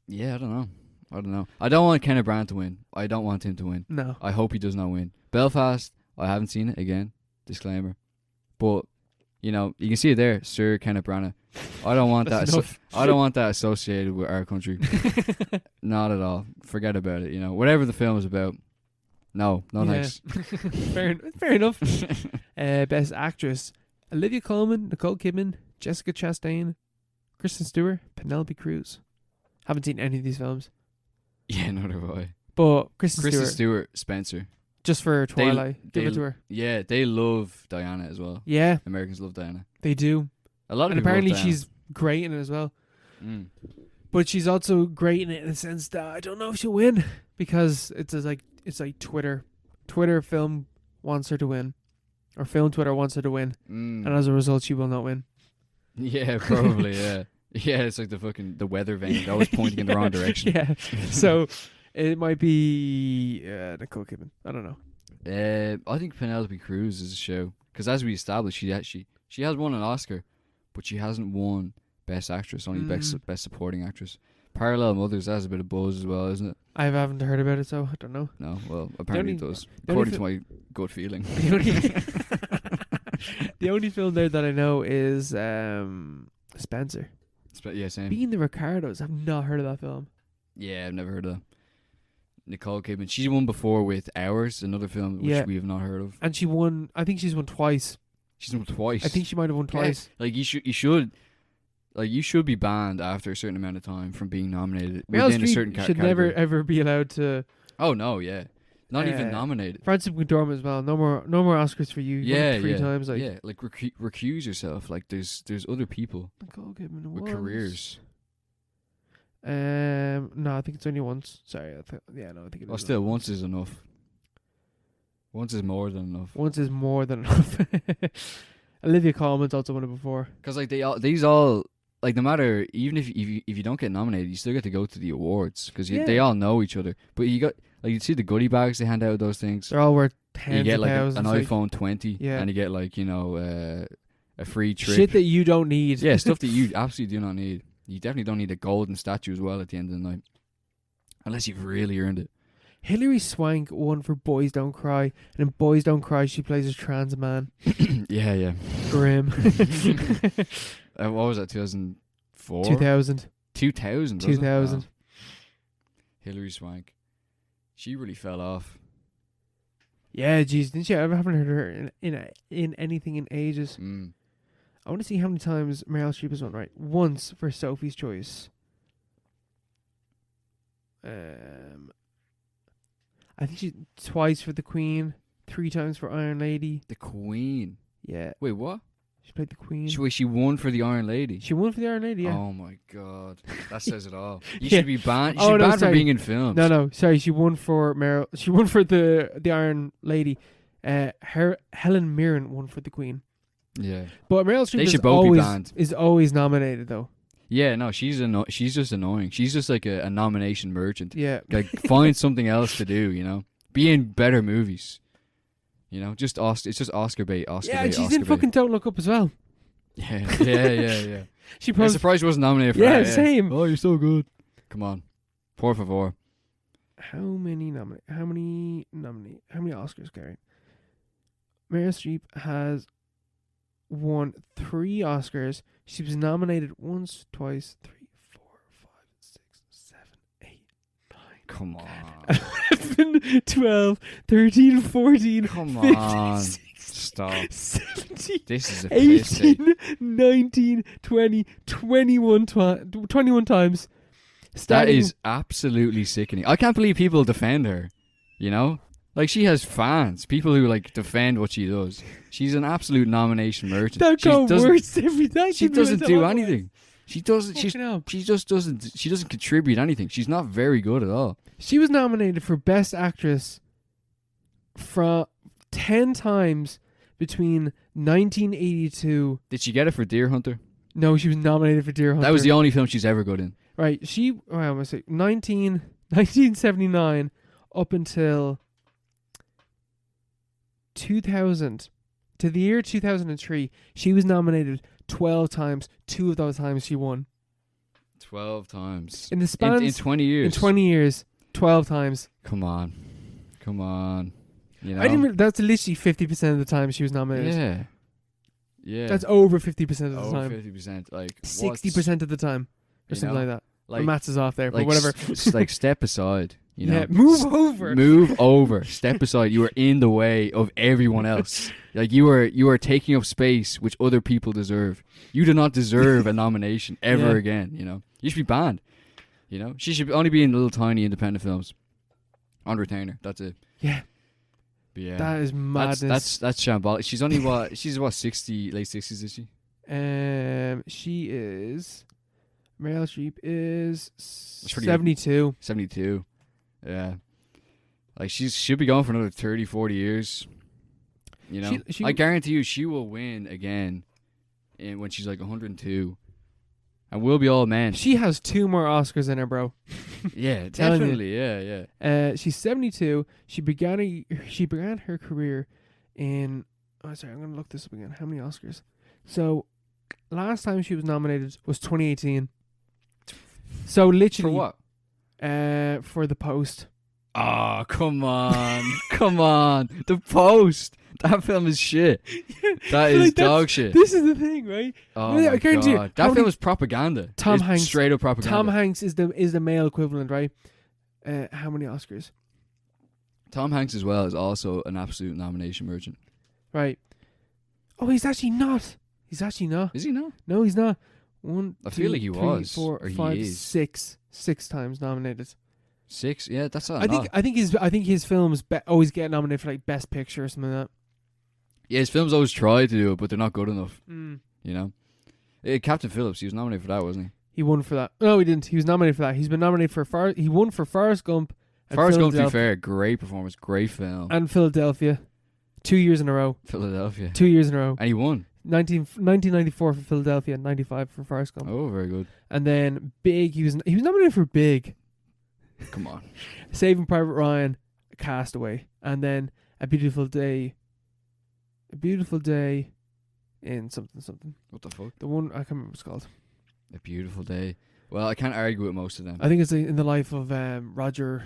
Yeah, I don't know. I don't want Kenneth Branagh to win. I don't want him to win. No. I hope he does not win. Belfast. I haven't seen it again. Disclaimer. But. You know, you can see it there, Sir Kenneth Branagh. I don't want that. I don't want that associated with our country. Not at all. Forget about it. You know, whatever the film is about. No, thanks. Fair enough. Best actress: Olivia Colman, Nicole Kidman, Jessica Chastain, Kristen Stewart, Penelope Cruz. Haven't seen any of these films. Yeah, neither have I. But Kristen Stewart, Spencer. Just for Twilight. Give it to her. Yeah, they love Diana as well. Yeah. Americans love Diana. They do. A lot of people apparently she's great in it as well. But she's also great in it in the sense that I don't know if she'll win because it's like Twitter. Twitter film wants her to win. Or film Twitter wants her to win. And as a result she will not win. Yeah, probably, yeah. Yeah, it's like the weather vane always pointing in the wrong direction. Yeah. So it might be Nicole Kidman. I don't know. I think Penelope Cruz is a show because, as we established, she has won an Oscar, but she hasn't won Best Actress. Only Best Supporting Actress. Parallel Mothers has a bit of buzz as well, isn't it? I haven't heard about it, so I don't know. No, well, apparently it does, according to my gut feeling. The only film there that I know is Spencer. Yeah, same. Being the Ricardos, I've not heard of that film. Yeah, I've never heard of that. Nicole Kidman. She's won before with Hours, another film which we have not heard of. And she won. I think she's won twice. She's won twice. I think she might have won twice. Yeah. Like you should be banned after a certain amount of time from being nominated Meryl within Streep a certain should category. Never ever be allowed to. Oh no, yeah, not even nominated. Frances McDormand as well. No more Oscars for you. Yeah, three times. Like, yeah, like recuse yourself. Like there's other people with careers. No, I think it's only once. Sorry, I think it is. Oh, still, once is enough. Once is more than enough. Once is more than enough. Olivia Colman's also won it before. Because like these all like no matter even if you don't get nominated, you still get to go to the awards because they all know each other. But you got like you see the goodie bags they hand out with those things. They're all worth tens You get of like thousands. an iPhone 20, and you get like a free trip. Shit that you don't need. Yeah, stuff that you absolutely do not need. You definitely don't need a golden statue as well at the end of the night. Unless you've really earned it. Hilary Swank won for Boys Don't Cry. And in Boys Don't Cry, she plays a trans man. Yeah. Grim. What was that, 2004? 2000. 2000, 2000. Wow. Hilary Swank. She really fell off. Yeah, jeez. Didn't you ever haven't heard her in anything in ages? I want to see how many times Meryl Streep has won, right? Once for Sophie's Choice. I think she's twice for The Queen, 3 times for Iron Lady. The Queen? Yeah. Wait, what? She played the Queen. She won for the Iron Lady? She won for the Iron Lady, yeah. Oh my god. That says it all. You should be banned. You should be banned for being in films. No, sorry. She won for the Iron Lady. Helen Mirren won for the Queen. Yeah. But Meryl Streep is always nominated though. Yeah, no, she's just annoying. She's just like a nomination merchant. Yeah. Like find something else to do, you know. Be in better movies. You know, it's just Oscar bait, Oscar bait. Yeah, she's in fucking Don't Look Up as well. Yeah. She I'm probably. surprised she wasn't nominated for Yeah, that. same. Oh, you're so good. Come on. Por favor. How many Oscars, Gary? Meryl Streep has won 3 Oscars. She was nominated once, twice, 3, 4, 5, 6, 7, 8, 9. Come on. 11, 12, 13, 14, Come 15, on. 16, Stop. 17, This is a piss take. 18, 19, 20, 21 times. That Starting- is absolutely sickening. I can't believe people defend her. You know? Like, she has fans. People who, like, defend what she does. She's an absolute nomination merchant. That She got doesn't- worse every time. She doesn't do anything. She doesn't. Fucking hell. She just doesn't. She doesn't contribute anything. She's not very good at all. She was nominated for Best Actress from 10 times between 1982. Did she get it for Deer Hunter? No, she was nominated for Deer Hunter. That was the only film she's ever good in. Right. I'm going to say 1979 up until 2000. To the year 2003, she was nominated 12 times. 2 of those times she won. 12 times. In the span in 20 years. In 20 years, 12 times. Come on. You know. I didn't. That's literally 50% of the time she was nominated. Yeah. Yeah. That's over 50% of the over time. 50%. Like 60% of the time, or you something know, like that. like My maths is off there, like but whatever. Like step aside. You know. Yeah, move over. Move over. Step aside. You are in the way of everyone else. Like you are taking up space which other people deserve. You do not deserve a nomination ever Yeah. again. You know. You should be banned. You know. She should only be in little tiny independent films. On retainer. That's it. Yeah. But yeah. That is madness. That's shambolic. She's only what? She's what? 60, late 60s, is she? She is. Meryl Streep is pretty 72. 72. Yeah. Like she'll be going for another 30, 40 years. You know. She- I guarantee you she will win again when she's like 102. And we'll be all men. She has 2 more Oscars in her, bro. Yeah, Telling you. definitely. Yeah. She's 72. She began her career in. Oh, sorry, I'm gonna look this up again. How many Oscars? So, last time she was nominated was 2018. So literally For what? For The Post. Oh, come on. Come on. The Post. That film is shit. That is Like, dog shit. This is the thing, right? Oh Yeah, I my guarantee you, God. how That many- film is propaganda. Tom It's Hanks- straight up propaganda. Tom Hanks is the male equivalent, right? How many Oscars? Tom Hanks as well is also an absolute nomination merchant. Right. Oh, he's actually not. He's actually not. Is he not? No, he's not. 1, I 2, feel like he 3, was, 4, or he 5, is. 6 times nominated. 6? Yeah, that's not I think enough. I think his films always get nominated for like Best Picture or something like Yeah, his films always try to do it, but they're not good enough. that. You know? Captain Phillips, he was nominated for that, wasn't he? He won for that. No, he didn't. He was nominated for that. He's been nominated for he won for Forrest Gump. And Forrest Gump, to be Philadelphia- fair, great performance, great film. And Philadelphia. 2 years in a row. Philadelphia. 2 years in a row. And he won. 1994 for Philadelphia, 95 for Forrest Gump. Oh, very good. And then Big, he was nominated for Big. Come on. Saving Private Ryan, Castaway, and then A Beautiful Day in something. What the fuck? The one I can't remember what it's called. A Beautiful Day. Well, I can't argue with most of them. I think it's in the life of Roger.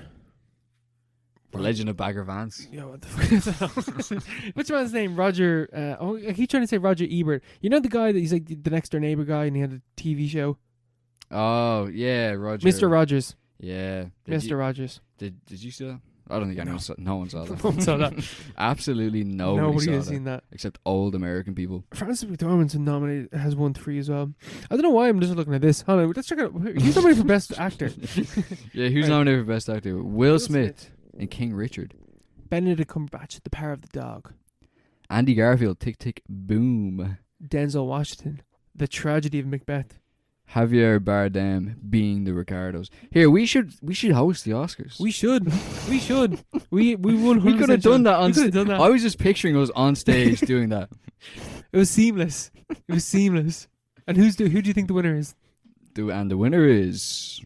The Legend of Bagger Vance. Yeah, what the fuck? Which man's name? Roger. I keep trying to say Roger Ebert. You know the guy that he's like the next door neighbor guy, and he had a TV show. Oh, yeah, Roger. Mr. Rogers. Yeah. Mr. Rogers. Did you see that? I don't think anyone saw. No one saw that. No one saw that. Absolutely nobody Nobody saw has that. seen that. Except old American people. Francis McDormand's been nominated, has won 3 as well. I don't know why I'm just looking at this. Hold on, let's check it out. He's nominated for Best Actor. Yeah, who's Right. nominated for Best Actor? Will Smith and King Richard. Benedict Cumberbatch, The Power of the Dog. Andy Garfield, Tick Tick Boom. Denzel Washington, The Tragedy of Macbeth. Javier Bardem, Being the Ricardos. Here, we should host the Oscars. We should. We won. We could have done that on stage. done that. I was just picturing us on stage doing that. It was seamless. And who do you think the winner is? And the winner is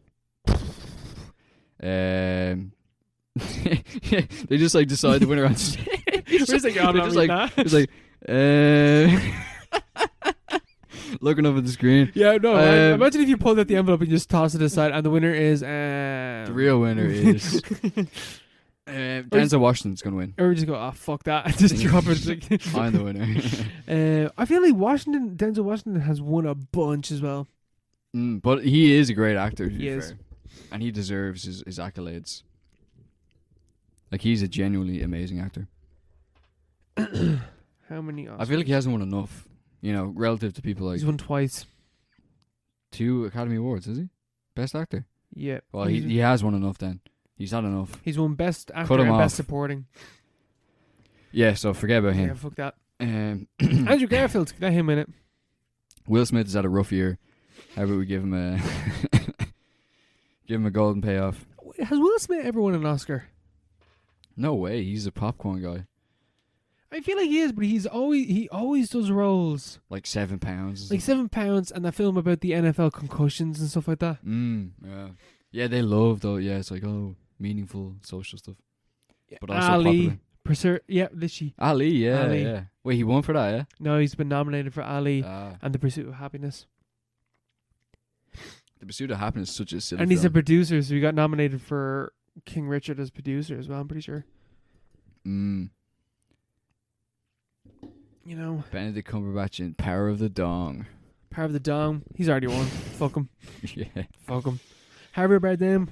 they just like decide the winner on stage. We're just like, oh, I'm They're not just reading like, that. it's like looking up at the screen. Yeah, no. Imagine if you pulled out the envelope and just toss it aside, and the winner is the real winner is Denzel Washington's gonna win. Or we just go, oh fuck that, and just drop it. I'm the winner. I feel like Denzel Washington has won a bunch as well. But he is a great actor. He is, fair. And he deserves his accolades. Like, he's a genuinely amazing actor. How many Oscars? I feel like he hasn't won enough, relative to people like... He's won twice. 2 Academy Awards, is he? Best actor? Yeah. Well, he has won enough then. He's had enough. He's won Best Actor and Best Supporting. Yeah, so forget about him. Yeah, fuck that. Andrew Garfield, let him in it. Will Smith has had a rough year. How about we give him a... give him a golden payoff? Has Will Smith ever won an Oscar? No way. He's a popcorn guy. I feel like he is, but he always does roles. Like £7. Like £7 and that film about the NFL concussions and stuff like that. Yeah. Yeah, they love though. Yeah, it's like, meaningful social stuff. But also Ali, popular. literally. Ali, yeah. Wait, he won for that, yeah? No, he's been nominated for Ali and The Pursuit of Happiness. The Pursuit of Happiness is such a silly And he's film. a producer, so he got nominated for King Richard as producer as well, I'm pretty sure. Benedict Cumberbatch in Power of the Dong. Power of the Dong. He's already won. Fuck him. Yeah. Fuck him. Javier Bardem.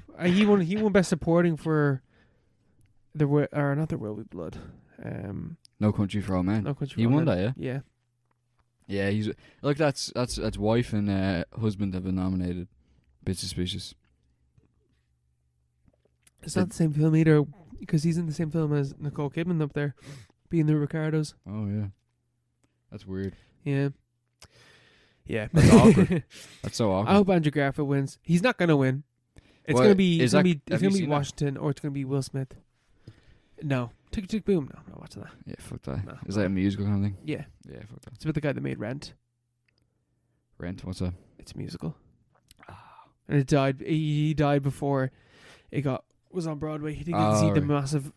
He won Best Supporting for not There Will Be Blood. No Country for Old Men. No Country for He Old won Men. that, yeah? Yeah. Yeah, he's look. That's wife and husband have been nominated. Bit suspicious. It's not the same film either, because he's in the same film as Nicole Kidman up there, being the Ricardos. Oh yeah, that's weird. Yeah. Yeah. That's awkward. That's so awkward. I hope Andrew Garfield wins. He's not gonna win. It's gonna be Washington, or it's gonna be Will Smith. No. Tick tick boom. No, I'm not watching that. Yeah, fuck that. No. Is that a musical kind of thing? Yeah. Yeah, fuck that. It's about the guy that made Rent. Rent, what's that? It's a musical. And it died. He died before it was on Broadway. He didn't see the massive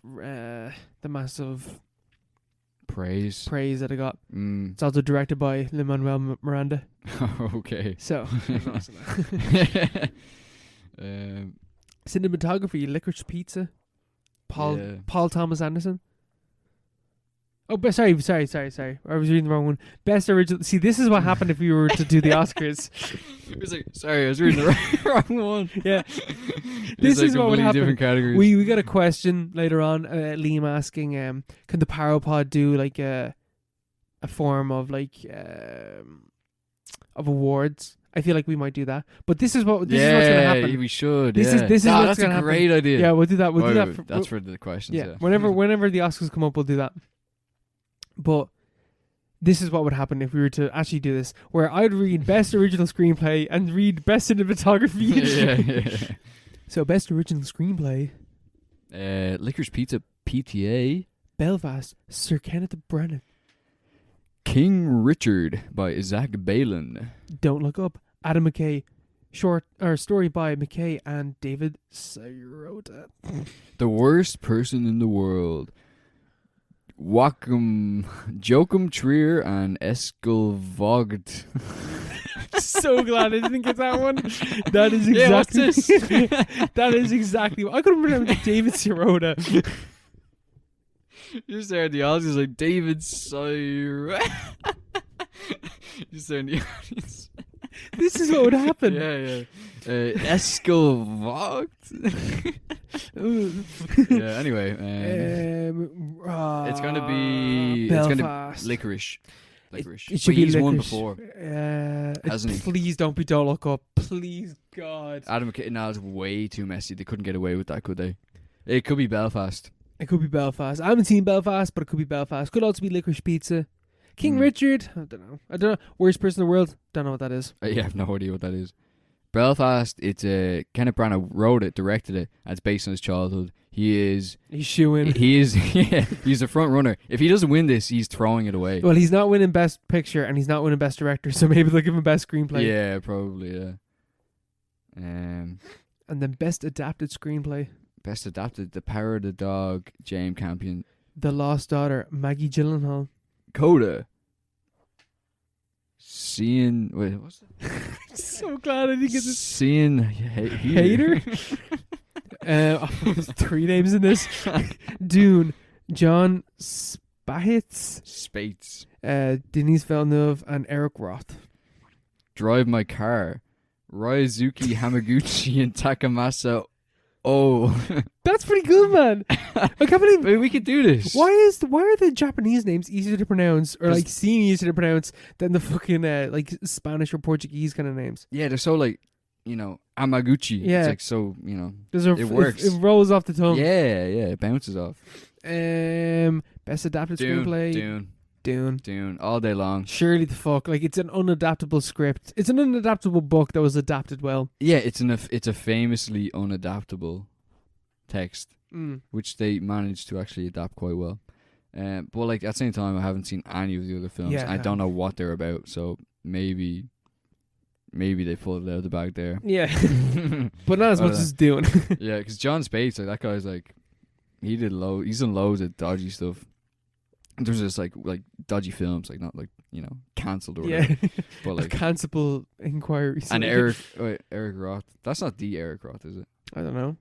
praise that it got. It's also directed by Lin-Manuel Miranda. Okay. So, cinematography, Licorice Pizza, Paul Thomas Anderson. Oh, sorry. I was reading the wrong one. Best original. See, this is what happened if we were to do the Oscars. It was like, sorry, I was reading the wrong one. Yeah. This is what would happen. Different categories. We got a question later on. Liam asking, can the Paro Pod do like a form of like of awards? I feel like we might do that. But this is what's going to happen. Yeah, we should. This is what's that's going to happen. That's a great idea. Yeah, we'll do that. We'll do that. That's for the questions. Yeah. Whenever the Oscars come up, we'll do that. But this is what would happen if we were to actually do this, where I'd read Best Original Screenplay and read Best Cinematography. Yeah. So, Best Original Screenplay. Licorice Pizza, PTA. Belfast, Sir Kenneth Branagh. King Richard by Zach Balin. Don't Look Up, Adam McKay. Story by McKay and David Sirota. The Worst Person in the World. Joachim Trier and Eskil Vogt. So glad I didn't get that one. That is exactly. Yeah, what's this? That is exactly. I couldn't remember David Sirota. You're there in the audience like David Sirota. You're there in the audience. This is what would happen. Yeah. Eskil Vogt. Yeah. Anyway, it's gonna be Belfast. Licorice. It should be Licorice. Won before, hasn't he? Please don't be Don't Look Up. Please, God. Adam McKay. No, it's way too messy. They couldn't get away with that, could they? It could be Belfast. It could be Belfast. I haven't seen Belfast, but it could be Belfast. Could also be Licorice Pizza. King Richard. I don't know. Worst Person in the World. Don't know what that is. I have no idea what that is. Belfast. It's Kenneth Branagh wrote it, directed it, and it's based on his childhood. He's shoo-in. He's the front runner. If he doesn't win this, he's throwing it away. Well, he's not winning Best Picture and he's not winning Best Director, so maybe they'll give him Best Screenplay. Yeah, probably. Yeah. And then Best Adapted Screenplay. Best Adapted: The Power of the Dog, James Campion. The Lost Daughter, Maggie Gyllenhaal. Coda. Wait, what's it? So glad I didn't get this. Seeing Hater? There's 3 names in this. Dune, John Spates. Denis Villeneuve, and Eric Roth. Drive My Car. Ryozuki Hamaguchi and Takamasa. Oh, That's pretty good, man. I can't believe. maybe we could do this. Why are the Japanese names easier to pronounce, or like seem easier to pronounce than the fucking like Spanish or Portuguese kind of names? Yeah, they're so like, Amaguchi. Yeah. It's like so, It works. It rolls off the tongue. Yeah, it bounces off. Best adapted screenplay. Dune. All day long. Surely the fuck, like it's an unadaptable script. It's an unadaptable book that was adapted well. Yeah, it's a famously unadaptable text, which they managed to actually adapt quite well. But like at the same time, I haven't seen any of the other films. Yeah. I don't know what they're about, so maybe they pulled it out of the bag there. Yeah, but not as much as Dune. Yeah, because John Spates, like that guy's like, he's done loads of dodgy stuff. There's just like dodgy films, like not like cancelled or whatever. Yeah, But like cancelable inquiries. and Eric Roth. That's not the Eric Roth, is it? I don't know.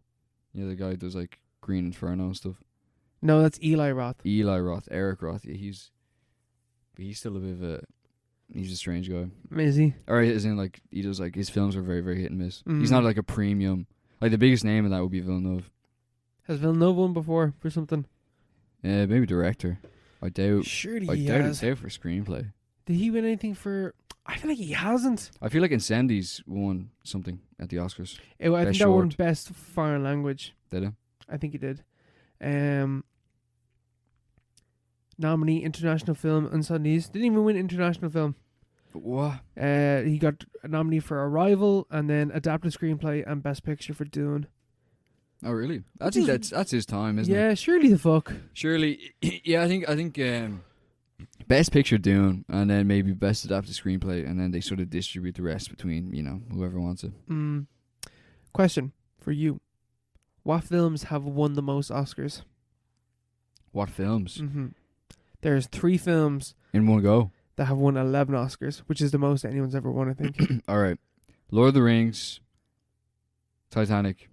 Yeah, the guy who does like Green Inferno and stuff. No, that's Eli Roth. Eric Roth. Yeah, he's still a bit of he's a strange guy. Is he? Or as in like he does like his films are very very hit and miss. Mm. He's not like a premium. Like the biggest name of that would be Villeneuve. Has Villeneuve won before for something? Yeah, maybe director. I doubt. Surely I he doubt has. for screenplay. Did he win anything for? I feel like he hasn't. I feel like Incendies won something at the Oscars. I think Best that won short. best foreign language. Did it? I think he did. Nominee international film Untitled. Didn't even win international film. What? He got a nominee for Arrival and then adapted screenplay and best picture for Dune. Oh really? I think that's his time, isn't it? Yeah, surely the fuck. Surely, yeah. I think best picture Dune, and then maybe best adapted screenplay, and then they sort of distribute the rest between whoever wants it. Question for you: what films have won the most Oscars? What films There's 3 films in one go? that have won 11 Oscars, which is the most anyone's ever won, I think. All right, Lord of the Rings, Titanic,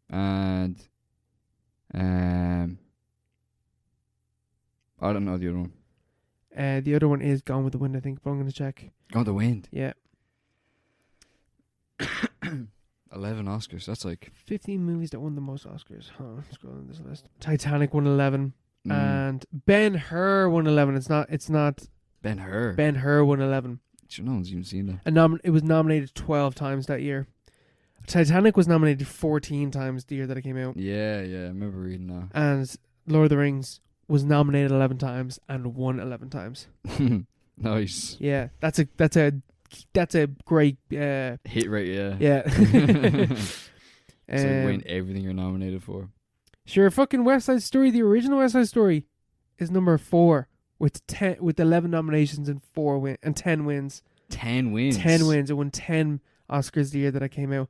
and I don't know the other one. The other one is Gone with the Wind, I think, but I'm going to check. Gone with the Wind. Yeah. 11 Oscars. That's like 15 movies that won the most Oscars. Hold on, scrolling this list. Titanic won 11. And Ben-Hur won 11. It's not Ben-Hur. Ben-Hur won 11. No one's even seen that. And it was nominated 12 times that year. Titanic was nominated 14 times the year that it came out. Yeah, I remember reading that. And Lord of the Rings was nominated 11 times and won 11 times. Nice. Yeah, that's a great hit rate, yeah. Yeah. It's like win everything you're nominated for. Sure, fucking West Side Story, the original West Side Story, is number 4 with 11 nominations and 10 wins. 10 wins. 10 wins. It won 10 Oscars the year that it came out.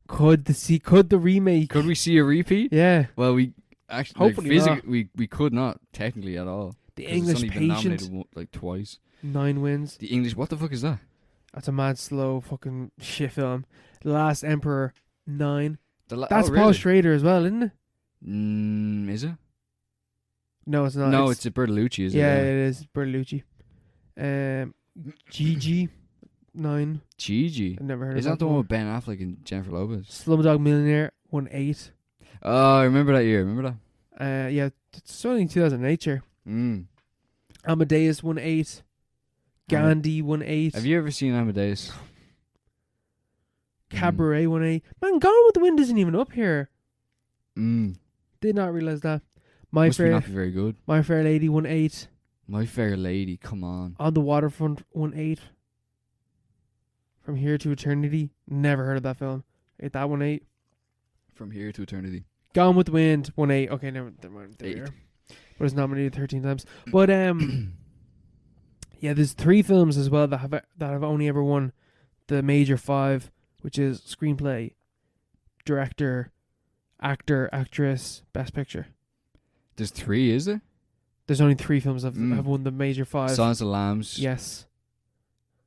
Could the remake? Could we see a repeat? Yeah. Well, we actually Hopefully not. we could not technically at all. The 'Cause English it's only been Patient, nominated like twice. 9 wins. The English, what the fuck is that? That's a mad slow fucking shit film. The Last Emperor, 9. That's oh, Paul really? Schrader as well, isn't it? Is it? No, it's not. No, it's a Bertolucci, is yeah, it? it is Bertolucci. Gigi, 9. Gigi. I've never heard Is of that the before. one with Ben Affleck and Jennifer Lopez? Slumdog Millionaire, won 8. Oh, I remember that year. Remember that? Yeah, it's only 2008 year. Mm. Amadeus won 8. Gandhi won 8. Have you ever seen Amadeus? Cabaret won 8. Man, Gone with the Wind isn't even up here. Mm. Did not realise that. Must not be very good. My Fair Lady won 8. My Fair Lady, come on. On the Waterfront won 8. From Here to Eternity, never heard of that film. That one 8. From Here to Eternity. Gone with the Wind won 8. Okay, never mind. There 8. we are. But it's nominated 13 times. But yeah, there's 3 films as well that have only ever won the major 5, which is screenplay, director, actor, actress, best picture. There's 3, is there? There's only 3 films that have won the major 5. Silence of the Lambs. Yes.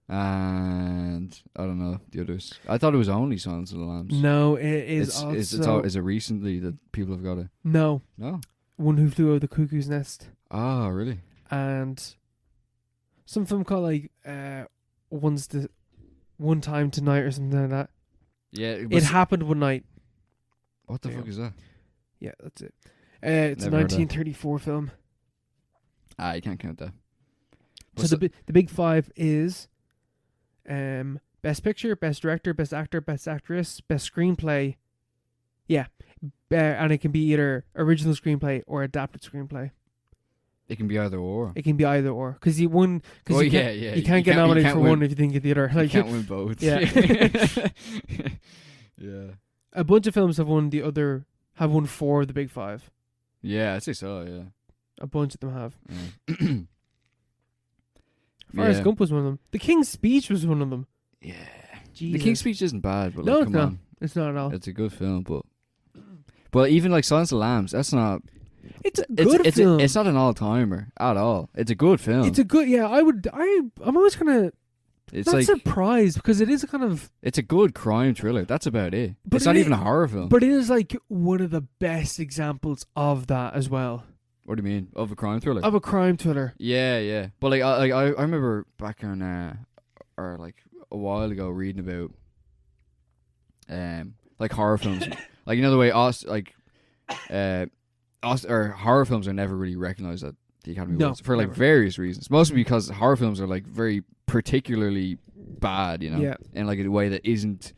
and I don't know the others. I thought it was only Silence of the Lambs. No, it is Is it recently that people have got it? No. No. One Who Flew Over the Cuckoo's Nest. Oh, really? And some film called like One Time Tonight or something like that. Yeah. It happened one night. What the fuck is that? Yeah, that's it. It's Never a heard that. 1934 film. You can't count that. So the big five is Best Picture, Best Director, Best Actor, Best Actress, Best Screenplay. Yeah. And it can be either original screenplay or adapted screenplay. It can be either or. It can be either or. Because you You can't get nominated for one if you didn't get the other. You can't win both. Yeah. Yeah. A bunch of films have won four of the big five. Yeah, I'd say so, yeah. A bunch of them have. Yeah. Forrest Gump was one of them. The King's Speech was one of them. Yeah. Jesus. The King's Speech isn't bad, but No, come on. It's not at all. It's a good film, but even like Silence of the Lambs, that's not. It's a good film. It's not an all-timer at all. It's a good film. It's a good. Yeah, I'm always kind of. It's not like surprised because it is a kind of. It's a good crime thriller. That's about it. But it's not even a horror film. But it is like one of the best examples of that as well. What do you mean? Of a crime thriller? Of a crime thriller. Yeah, yeah. But I remember back on or like a while ago reading about like horror films. Like, you know the way or horror films are never really recognized at the Academy Awards for like various reasons. Mostly because horror films are like very particularly bad, you know, in like a way that isn't,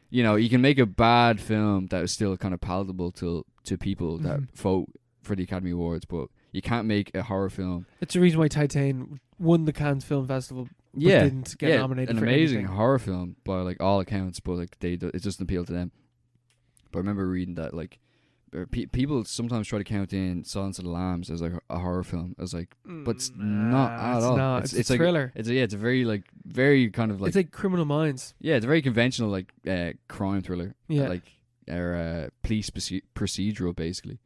you know, you can make a bad film that is still kind of palatable to people that vote for the Academy Awards, but you can't make a horror film. It's the reason why Titan won the Cannes Film Festival. But didn't get nominated an for amazing anything. horror film by like all accounts, but like it doesn't appeal to them. But I remember reading that like people sometimes try to count in Silence of the Lambs as like a horror film. As like, but it's not at all. No, it's a like, thriller. It's a very kind of like. It's like Criminal Minds. Yeah, it's a very conventional like crime thriller. Yeah, like or police procedural basically.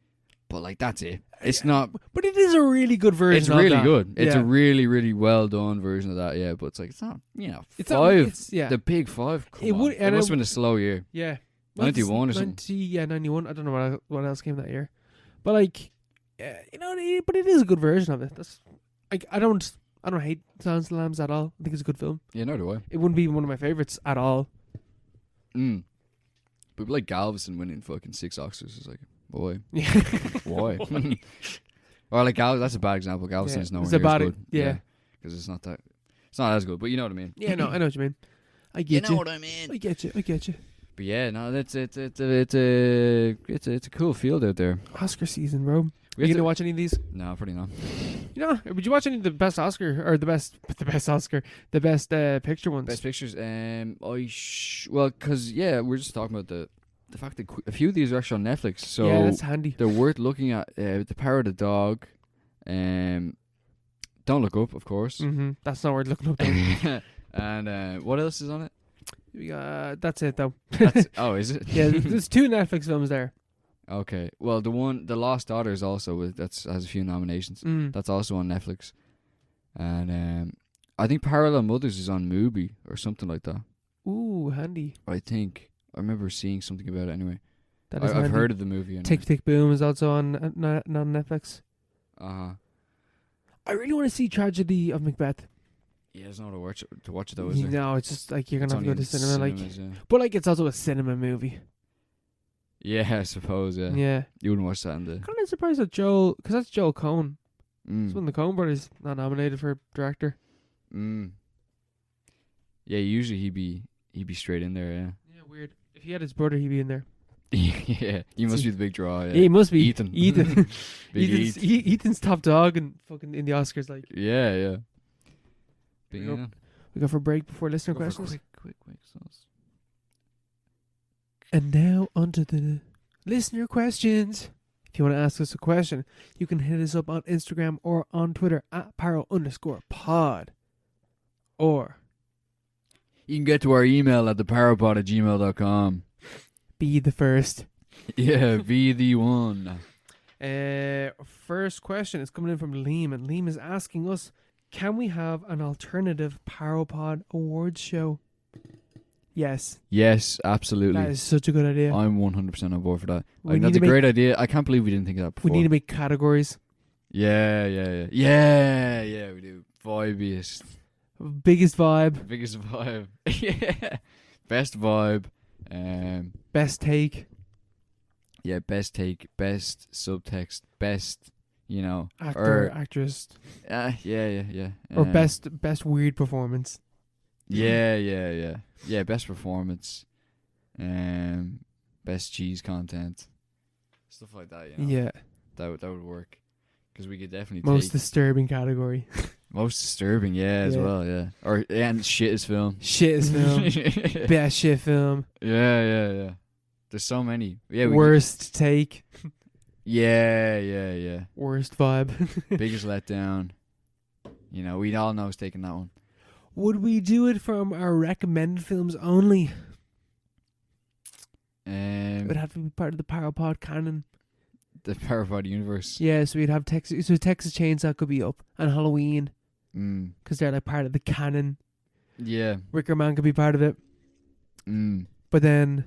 But like that's it. It's not. But it is a really good version. It's really of that. good. It's Yeah. a really, really well done version of that. Yeah, but it's like it's not. You know, It's five. It's, yeah. The big five. Come It on. would- It and must it- have been a slow year. Yeah. 91 or something. 91. I don't know what else came that year. But like, you know, but it is a good version of it. That's like I don't hate Silence of the Lambs at all. I think it's a good film. Yeah, no do I. It wouldn't be one of my favorites at all. But like Galveston winning fucking 6 Oscars is like, boy, Yeah. why? Or like that's a bad example. Galveston is nowhere It's near about as it. good. Yeah. Because it's not as good. But you know what I mean. Yeah, no, I know what you mean. I get you. what I mean. I get you. But yeah, no, it's a cool field out there. Oscar season, bro. We You have gonna to- watch any of these? No, probably not. You know, would you watch any of the best Oscar or the best picture ones? Best pictures. Well, because we're just talking about the fact that a few of these are actually on Netflix, so yeah, that's handy. they're worth looking at. The Power of the Dog. Don't Look Up, of course. Mm-hmm. That's not worth looking up. Though. And what else is on it? We got, that's it though. Oh, is it? Yeah, there's 2 Netflix films there. Okay. Well, the Lost Daughters also has a few nominations. That's also on Netflix, and I think Parallel Mothers is on Mubi or something like that. Ooh, handy. I think I remember seeing something about it anyway. That is I've handy. heard of the movie. Anyway. Tick Tick Boom is also on Netflix. I really want to see Tragedy of Macbeth. Yeah, there's no to watch it though, is there? No, it's just like you're gonna It's have to go only to in cinema, cinemas, yeah. but like it's also a cinema movie. Yeah, I suppose. Yeah. Yeah. You wouldn't watch that in the. Kind of surprised that because that's Joel Coen. Mm. It's one of the Coen brothers not nominated for director. Mm. Yeah, usually he'd be straight in there. Yeah. Yeah, weird. If he had his brother, he'd be in there. Yeah, he must be the big draw. Yeah, Yeah, he must be Ethan. Ethan. Big Ethan's top dog and fucking in the Oscars. Like, Yeah, yeah. But, We go- yeah. we go for a break before listener Go for questions. quick sauce. And now onto the listener questions. If you want to ask us a question, you can hit us up on Instagram or on Twitter at Paro_pod. Or You can get to our email at theparapod@gmail.com. be the first. Yeah, be the one. First question is coming in from Liam, and Liam is asking us, Can we have an alternative Paropod awards show? Yes. Yes, absolutely. That is such a good idea. I'm 100% on board for that. We That's need a to great idea. I can't believe we didn't think of that before. We need to make categories. Yeah, we do. Vibiest. Biggest vibe. Biggest vibe. Yeah. Best vibe. Best take. Yeah, best take, best subtext, best, Actor, actress. Yeah. Or best weird performance. Yeah, best performance. Best cheese content. Stuff like that, Yeah. That would work. Because we could definitely Most disturbing category. Most disturbing, as well, yeah. Or, and shittest film. Shittest film. Best shit film. Yeah. There's so many. Yeah. Worst take. Yeah. Worst vibe. Biggest letdown. We all know who's taking that one. Would we do it from our recommended films only? It would have to be part of the Paropod canon. The Paropod universe. Yeah, so we'd have Texas Chainsaw could be up, and Halloween, because they're like part of the canon. Yeah. Wicker Man could be part of it. But then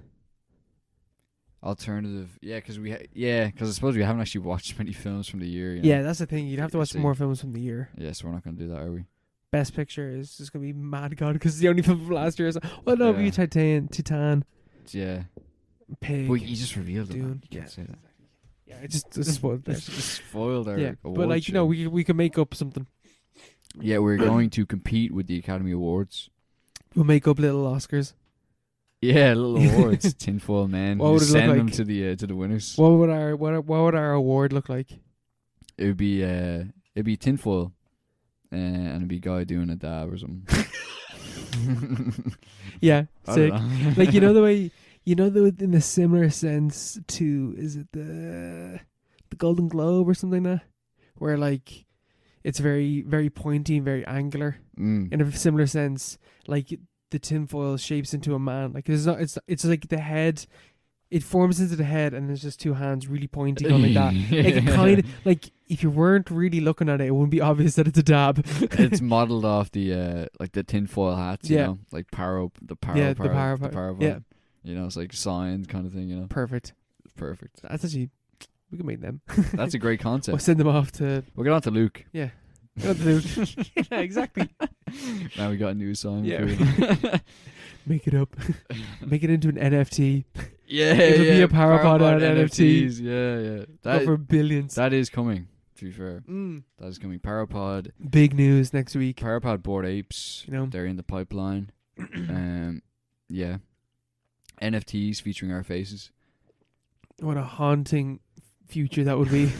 alternative, because because I suppose we haven't actually watched many films from the year. Yeah, that's the thing. You'd have to watch more films from the year. Yeah, so we're not going to do that, are we? Best Picture is just going to be Mad God because it's the only film from last year. So, well, no, it'd be Titan. Yeah. Pig. But you just revealed it. Dune. You can't say that. Yeah, I just spoiled it. Just spoiled our but award show. We can make up something. Yeah, we're going to compete with the Academy Awards. We'll make up little Oscars. Yeah, little awards. Tinfoil men. What would it send look them like? to the winners. What would our award look like? It would be tinfoil, and it'd be a guy doing a dab or something. Yeah, sick. Like the way in a similar sense to, is it the Golden Globe or something like that, where like it's very very pointy and very angular. In a similar sense, like the tinfoil shapes into a man. Like it's like the head. It forms into the head, and there's just two hands really pointy going like that. Like it kind of like if you weren't really looking at it, it wouldn't be obvious that it's a dab. It's modelled off the like the tinfoil hats, you know, like Paro, the Paro. Yeah, it's like signs kind of thing, Perfect. That's actually, we can make them. That's a great concept. We'll send them off to. We'll get on to Luke. Yeah. Yeah, exactly. Now we got a new song. Yeah. Make it up. Make it into an NFT. Yeah, it would be a Paropod NFTs. Yeah. Go for billions. That is coming, to be fair. That is coming. Paropod. Big news next week. Paropod Bored Apes. They're in the pipeline. Yeah. NFTs featuring our faces. What a haunting future that would be.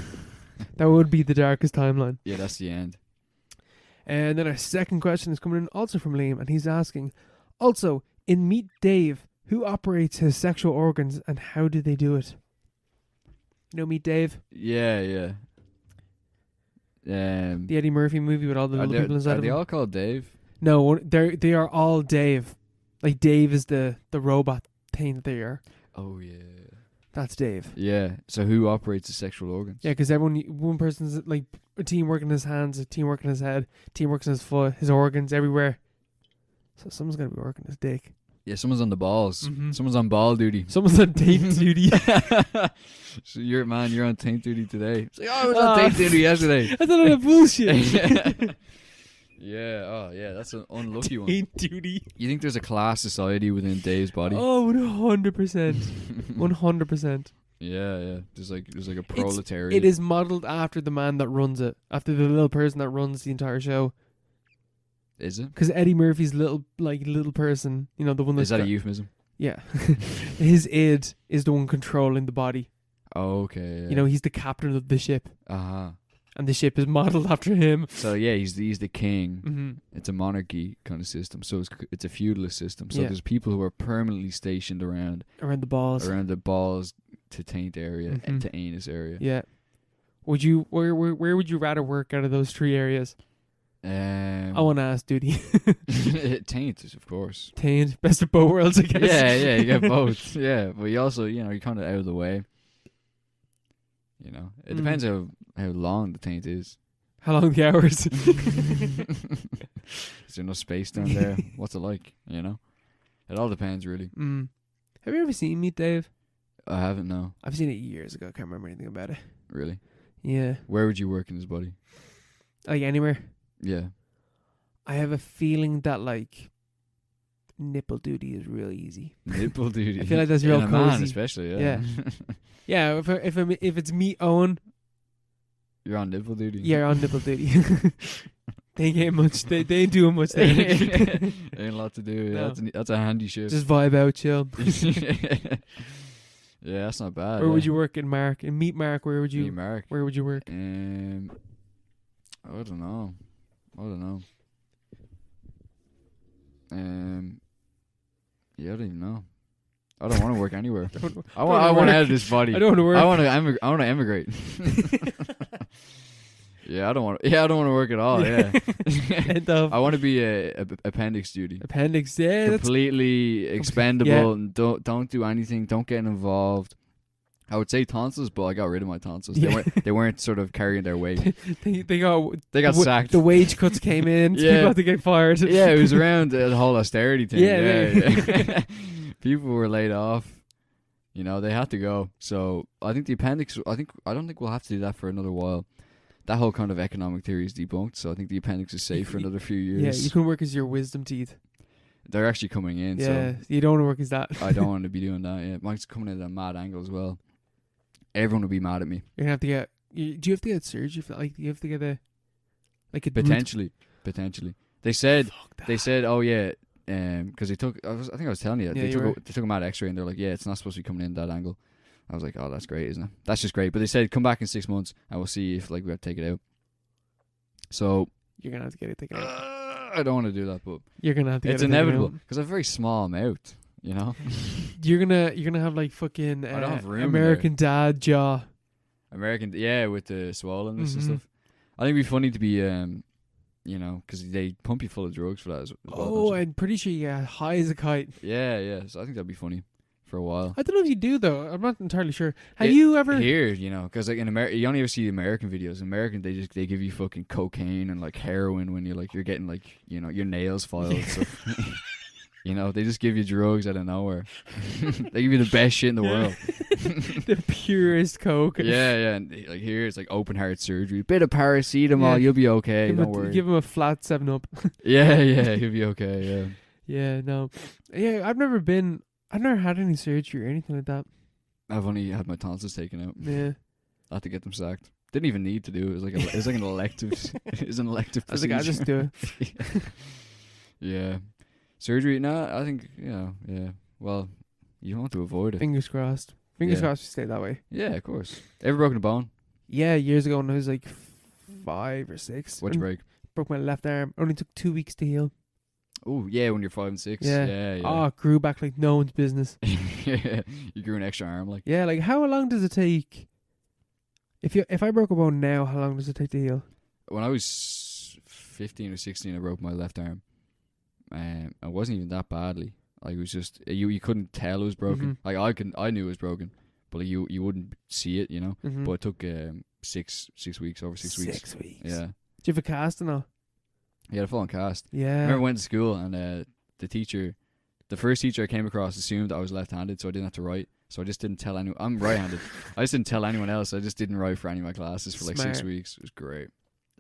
That would be the darkest timeline. Yeah, that's the end. And then our second question is coming in also from Liam, and he's asking, also, in Meet Dave, who operates his sexual organs and how do they do it? Meet Dave? Yeah. The Eddie Murphy movie with all the little people inside of Are they him? all called Dave? No, they are all Dave. Like Dave is the robot thing that they are. Oh, yeah. That's Dave. Yeah. So who operates the sexual organs? Yeah, because one person's like a team working his hands, a team working his head, team working his foot, his organs everywhere. So someone's gonna be working his dick. Yeah, someone's on the balls. Mm-hmm. Someone's on ball duty. Someone's on taint duty. So you're on taint duty today. It's like, I was on taint duty yesterday. That's a lot of bullshit. Yeah. Oh, yeah. That's an unlucky one. Taint duty. You think there's a class society within Dave's body? Oh, 100%. 100%. Yeah. There's like a proletariat. It is modelled after the man that runs it, after the little person that runs the entire show. Is it? Because Eddie Murphy's little person, the one that's... Is that a euphemism? Yeah. His id is the one controlling the body. Oh, okay. Yeah. He's the captain of the ship. Uh-huh. And the ship is modelled after him. So, yeah, he's the king. Mm-hmm. It's a monarchy kind of system. So it's a feudalist system. So there's people who are permanently stationed around the balls. Around the balls to taint area and to anus area. Yeah. Would you... Where would you rather work out of those three areas? I want to ask Duty. Taint, of course. Taint, best of both worlds, I guess. Yeah, you get both. Yeah, but you also, you're kind of out of the way. It depends how long the taint is. How long the hours? Is there no space down there? What's it like? You know, it all depends really. Have you ever seen Meet Dave? I haven't. No. I've seen it years ago. I can't remember anything about it. Really? Yeah. Where would you work in his body? Like anywhere. Yeah. I have a feeling that like nipple duty is real easy. Nipple duty. I feel like that's real in a man, cozy. especially. Yeah. Yeah. Yeah. If it's me, Owen, You're on nipple duty. yeah, you're on nipple duty. They ain't much. They ain't doing much there. Ain't a lot to do. No. That's a handy shift. Just vibe out, chill. Yeah, that's not bad. Where would you work in Mark? In Meet Mark, where would you? Meet Mark. Where would you work? I don't know. Yeah, I don't even know. I don't want to work anywhere. I want out of this body. I don't want to work. I want to emigrate. Yeah, I don't want to work at all. Yeah. I want to be a appendix duty. Appendix, yeah. Completely expendable, yeah. and don't do anything. Don't get involved. I would say tonsils, but I got rid of my tonsils. Yeah. They weren't sort of carrying their weight. They got sacked. The wage cuts came in. Yeah. People had to get fired. Yeah, it was around the whole austerity thing. Yeah. People were laid off. You know, they had to go. So I think the appendix. I don't think we'll have to do that for another while. That whole kind of economic theory is debunked. So I think the appendix is safe for another few years. Yeah, you can work as your wisdom teeth. They're actually coming in. Yeah, so you don't want to work as that. I don't want to be doing that. Yeah, mine's coming in at a mad angle as well. Everyone will be mad at me. You're gonna have to get. Do you have to get surgery for like? You have to get a Potentially. They said. Fuck that. They said, oh yeah, because they took. I think I was telling you. Yeah, they took a mad X-ray and they're like, yeah, it's not supposed to be coming in that angle. I was like, oh, that's great, isn't it? That's just great. But they said, come back in 6 months and we'll see if like we have to take it out. So You're gonna have to get it taken out. I don't want to do that, but You're gonna have to. it's get it taken inevitable out. because I have a very small mouth. You know, You're gonna have like fucking I don't have room in American Dad jaw. American, yeah, with the swollenness and Mhm. stuff. I think it'd be funny to be, you know, because they pump you full of drugs for that as well. Oh, don't you? I'm pretty sure you get high as a kite. Yeah. So I think that'd be funny for a while. I don't know if you do though. I'm not entirely sure. Have you ever? Here, you know, because like in America, you only ever see American videos. American, they give you fucking cocaine and like heroin when you're getting like, you know, your nails filed. And stuff. You know, they just give you drugs out of nowhere. They give you the best shit in the world. The purest coke. Yeah. And like here, it's like open heart surgery. Bit of paracetamol, Yeah. you'll be okay. Give Don't him, worry. give him a flat 7-Up. Yeah, you'll be okay. Yeah. Yeah, no. Yeah, I've never had any surgery or anything like that. I've only had my tonsils taken out. Yeah. I had to get them sacked. Didn't even need to do it. It was like an elective. It was an elective I was like, I procedure. just do it. Yeah. Surgery? No, I think, you know, yeah. Well, you want to avoid it. Fingers crossed. Fingers Yeah. crossed we stay that way. Yeah, of course. Ever broken a bone? Yeah, years ago when I was like 5 or 6. What'd you and break? Broke my left arm. Only took 2 weeks to heal. Oh, yeah, when you're 5 and 6. Yeah. Yeah. Oh, it grew back like no one's business. Yeah. You grew an extra arm, like. Yeah, like how long does it take? If I broke a bone now, how long does it take to heal? When I was 15 or 16, I broke my left arm. It wasn't even that badly. Like, it was just you couldn't tell it was broken. Mhm. Like I knew it was broken, but like, you wouldn't see it, you know. Mhm. But it took 6 weeks, over 6 weeks. 6 weeks. Yeah. Do you have a cast and all? Yeah, the full on cast. I Yeah. remember I went to school and the first teacher I came across assumed I was left-handed, so I didn't have to write. So I just didn't tell anyone. I'm right-handed. I just didn't tell anyone else. I just didn't write for any of my classes for like 6 Smart. weeks. It was great.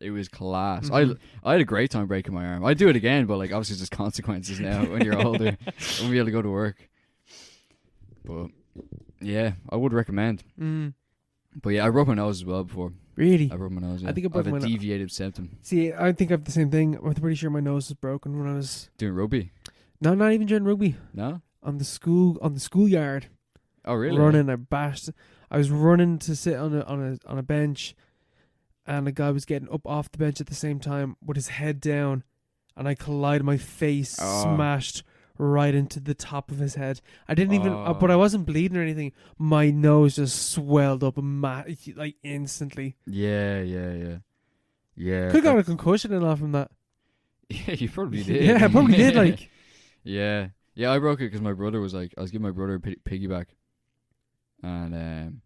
It was class. Mhm. I had a great time breaking my arm. I'd do it again, but like obviously there's consequences now when you're older. I won't be able to go to work. But yeah, I would recommend. But yeah, I broke my nose as well before. Really? I broke my nose. Yeah. I think I broke have my a no- deviated septum. See, I think I have the same thing. I'm pretty sure my nose was broken when I was Doing rugby? no, not even during rugby. No? On the schoolyard. Oh really? Running, I was running to sit on a bench, and a guy was getting up off the bench at the same time with his head down, and I collided. My face Oh. smashed right into the top of his head. I didn't even, Oh. but I wasn't bleeding or anything. My nose just swelled up like instantly. Yeah. Could have got a concussion and all from that. Yeah, you probably did. Yeah, I probably did. Like, Yeah, I broke it because my brother was like, I was giving my brother a piggyback, and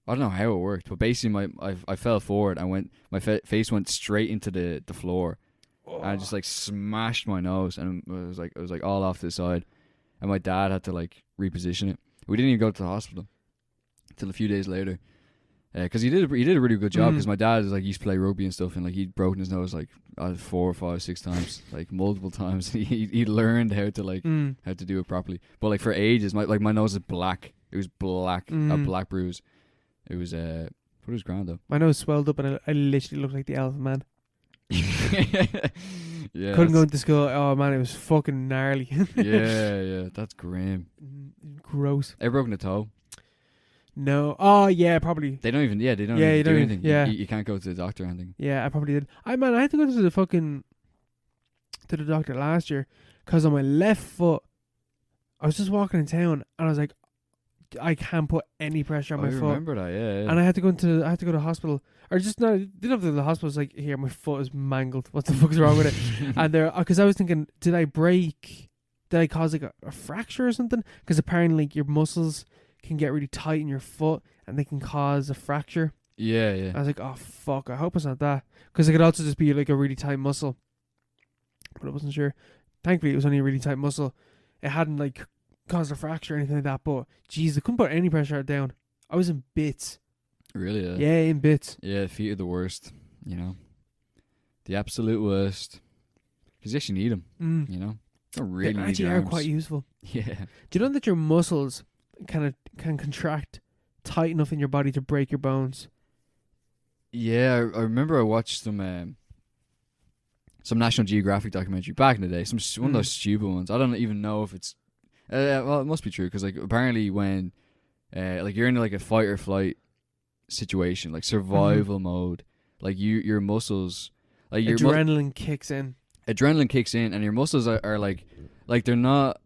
I don't know how it worked, but basically I fell forward and my face went straight into the floor, and I just like smashed my nose, and it was like all off to the side, and my dad had to like reposition it. We didn't even go to the hospital until a few days later, because he did a really good job. Because my dad is like used to play rugby and stuff, and like he'd broken his nose like 4, 5, 6 times, like multiple times. He learned how to like how to do it properly. But like for ages, my nose is black. It was black, a black bruise. It was but it was grand though. My nose swelled up, and I literally looked like the Elephant Man. Yeah, couldn't go into school. Oh man, it was fucking gnarly. yeah, that's grim. Gross. Ever broken a toe? No. Oh yeah, probably. They don't even do anything. Yeah. You can't go to the doctor or anything. Yeah, I probably did. I had to go to the doctor last year because on my left foot, I was just walking in town and I was like, I can't put any pressure on my foot. I remember that, yeah. And I had to go to the hospital, or just no, didn't have to go to the hospital. It's like, here, my foot is mangled. What the fuck's wrong with it? And there, because I was thinking, did I cause like a fracture or something? Because apparently, like, your muscles can get really tight in your foot, and they can cause a fracture. Yeah. I was like, oh fuck, I hope it's not that, because it could also just be like a really tight muscle. But I wasn't sure. Thankfully, it was only a really tight muscle. It hadn't like caused a fracture or anything like that. But jeez, I couldn't put any pressure down. I was in bits. Really? Yeah, in bits. Yeah, feet are the worst. You know, the absolute worst. Because you actually need them. You know, you don't really they need actually your are arms. quite useful. Yeah. Do you know that your muscles can contract tight enough in your body to break your bones? Yeah, I remember I watched some National Geographic documentary back in the day. One of those stupid ones. I don't even know if it's. Well, it must be true, because like apparently when like you're in like a fight or flight situation, like survival mode, like your muscles, like your adrenaline kicks in. Adrenaline kicks in, and your muscles are like they're not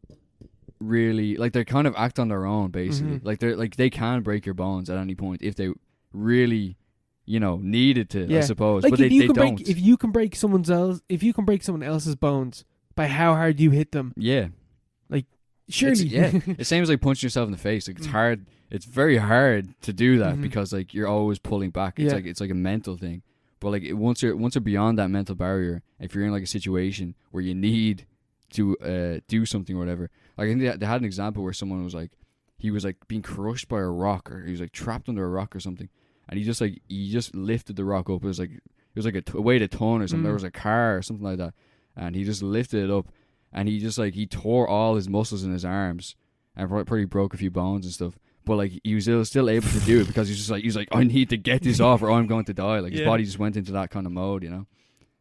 really, like, they kind of act on their own basically. Like they're like, they can break your bones at any point if they really, you know, needed to, I suppose. Like, but if they don't. if you can break someone else's bones by how hard you hit them, Yeah. surely. It seems like punching yourself in the face. Like, it's hard. It's very hard to do that because like you're always pulling back. It's like a mental thing. But like once you're beyond that mental barrier, if you're in like a situation where you need to do something or whatever, like I think they had an example where someone was like, he was like being crushed by a rock, or he was like trapped under a rock or something, and he just lifted the rock up. It was like it weighed a ton or something. There was a car or something like that, and he just lifted it up. And he just he tore all his muscles in his arms and probably broke a few bones and stuff. But like he was still able to do it because he was like, I need to get this off or I'm going to die. Like his body just went into that kind of mode, you know.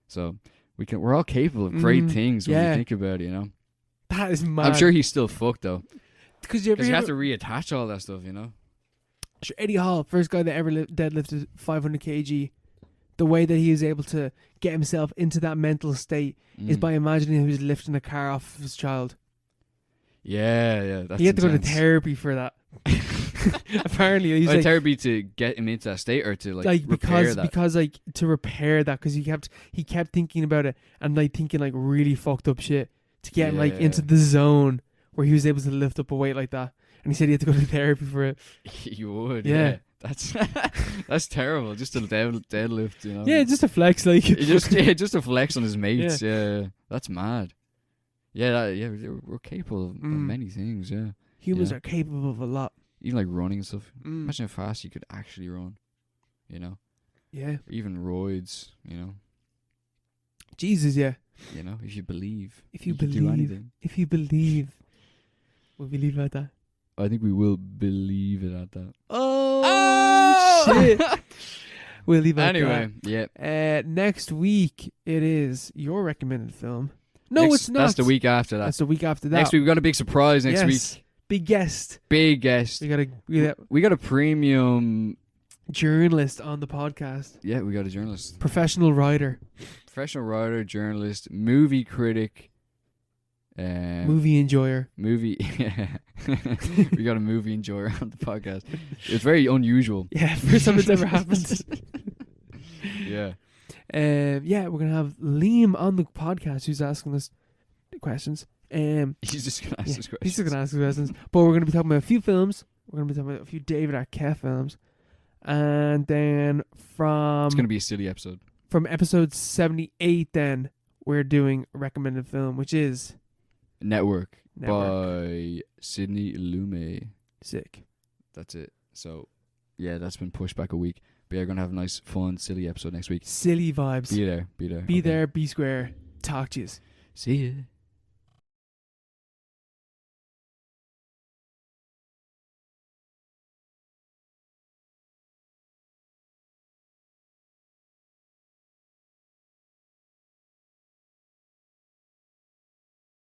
So we're all capable of great things when you think about it, you know. That is mad. I'm sure he's still fucked though, because you have to reattach all that stuff, you know. Sure, Eddie Hall, first guy that ever deadlifted 500 kg. The way that he was able to get himself into that mental state is by imagining he was lifting a car off of his child. Yeah, that's he had to go to intense. Therapy for that. Apparently, he's therapy to get him into that state, or to repair that. Because to repair that, because he kept thinking about it and thinking really fucked up shit to get him into the zone where he was able to lift up a weight like that. And he said he had to go to therapy for it. You would, yeah. That's terrible. Just a deadlift, you know. Yeah, just a flex, just a flex on his mates. Yeah, that's mad. Yeah, we're capable of many things. Yeah, humans are capable of a lot. Even like running and stuff. Imagine how fast you could actually run. You know. Yeah. Even roids. You know. Jesus, yeah. You know, if you believe. If you can believe. do anything. If you believe. We'll believe about that. I think we will believe it at that. Oh! Shit. We'll leave it anyway, yeah. Next week, it is your recommended film. No, it's not. That's the week after that. That's the week after that. Next week, we got a big surprise next week. Big guest. Big guest. We got a premium journalist on the podcast. Yeah, we got a journalist. Professional writer, journalist, movie critic. Movie enjoyer. We got a movie enjoyer on the podcast. It's very unusual. Yeah, first time it's ever happened. Yeah. We're gonna have Liam on the podcast, who's asking us questions. He's just gonna ask us questions. He's just gonna ask us questions. But we're gonna be talking about a few films. We're gonna be talking about a few David Arquette films, And then It's gonna be a silly episode. from episode 78, then we're doing a recommended film, which is Network Network. by Sidney Lumet. Sick. That's it. So, yeah, that's been pushed back a week. But yeah, we're gonna have a nice, fun, silly episode next week. Silly vibes. Be there. Be Okay. there, be square. Talk to you. See ya.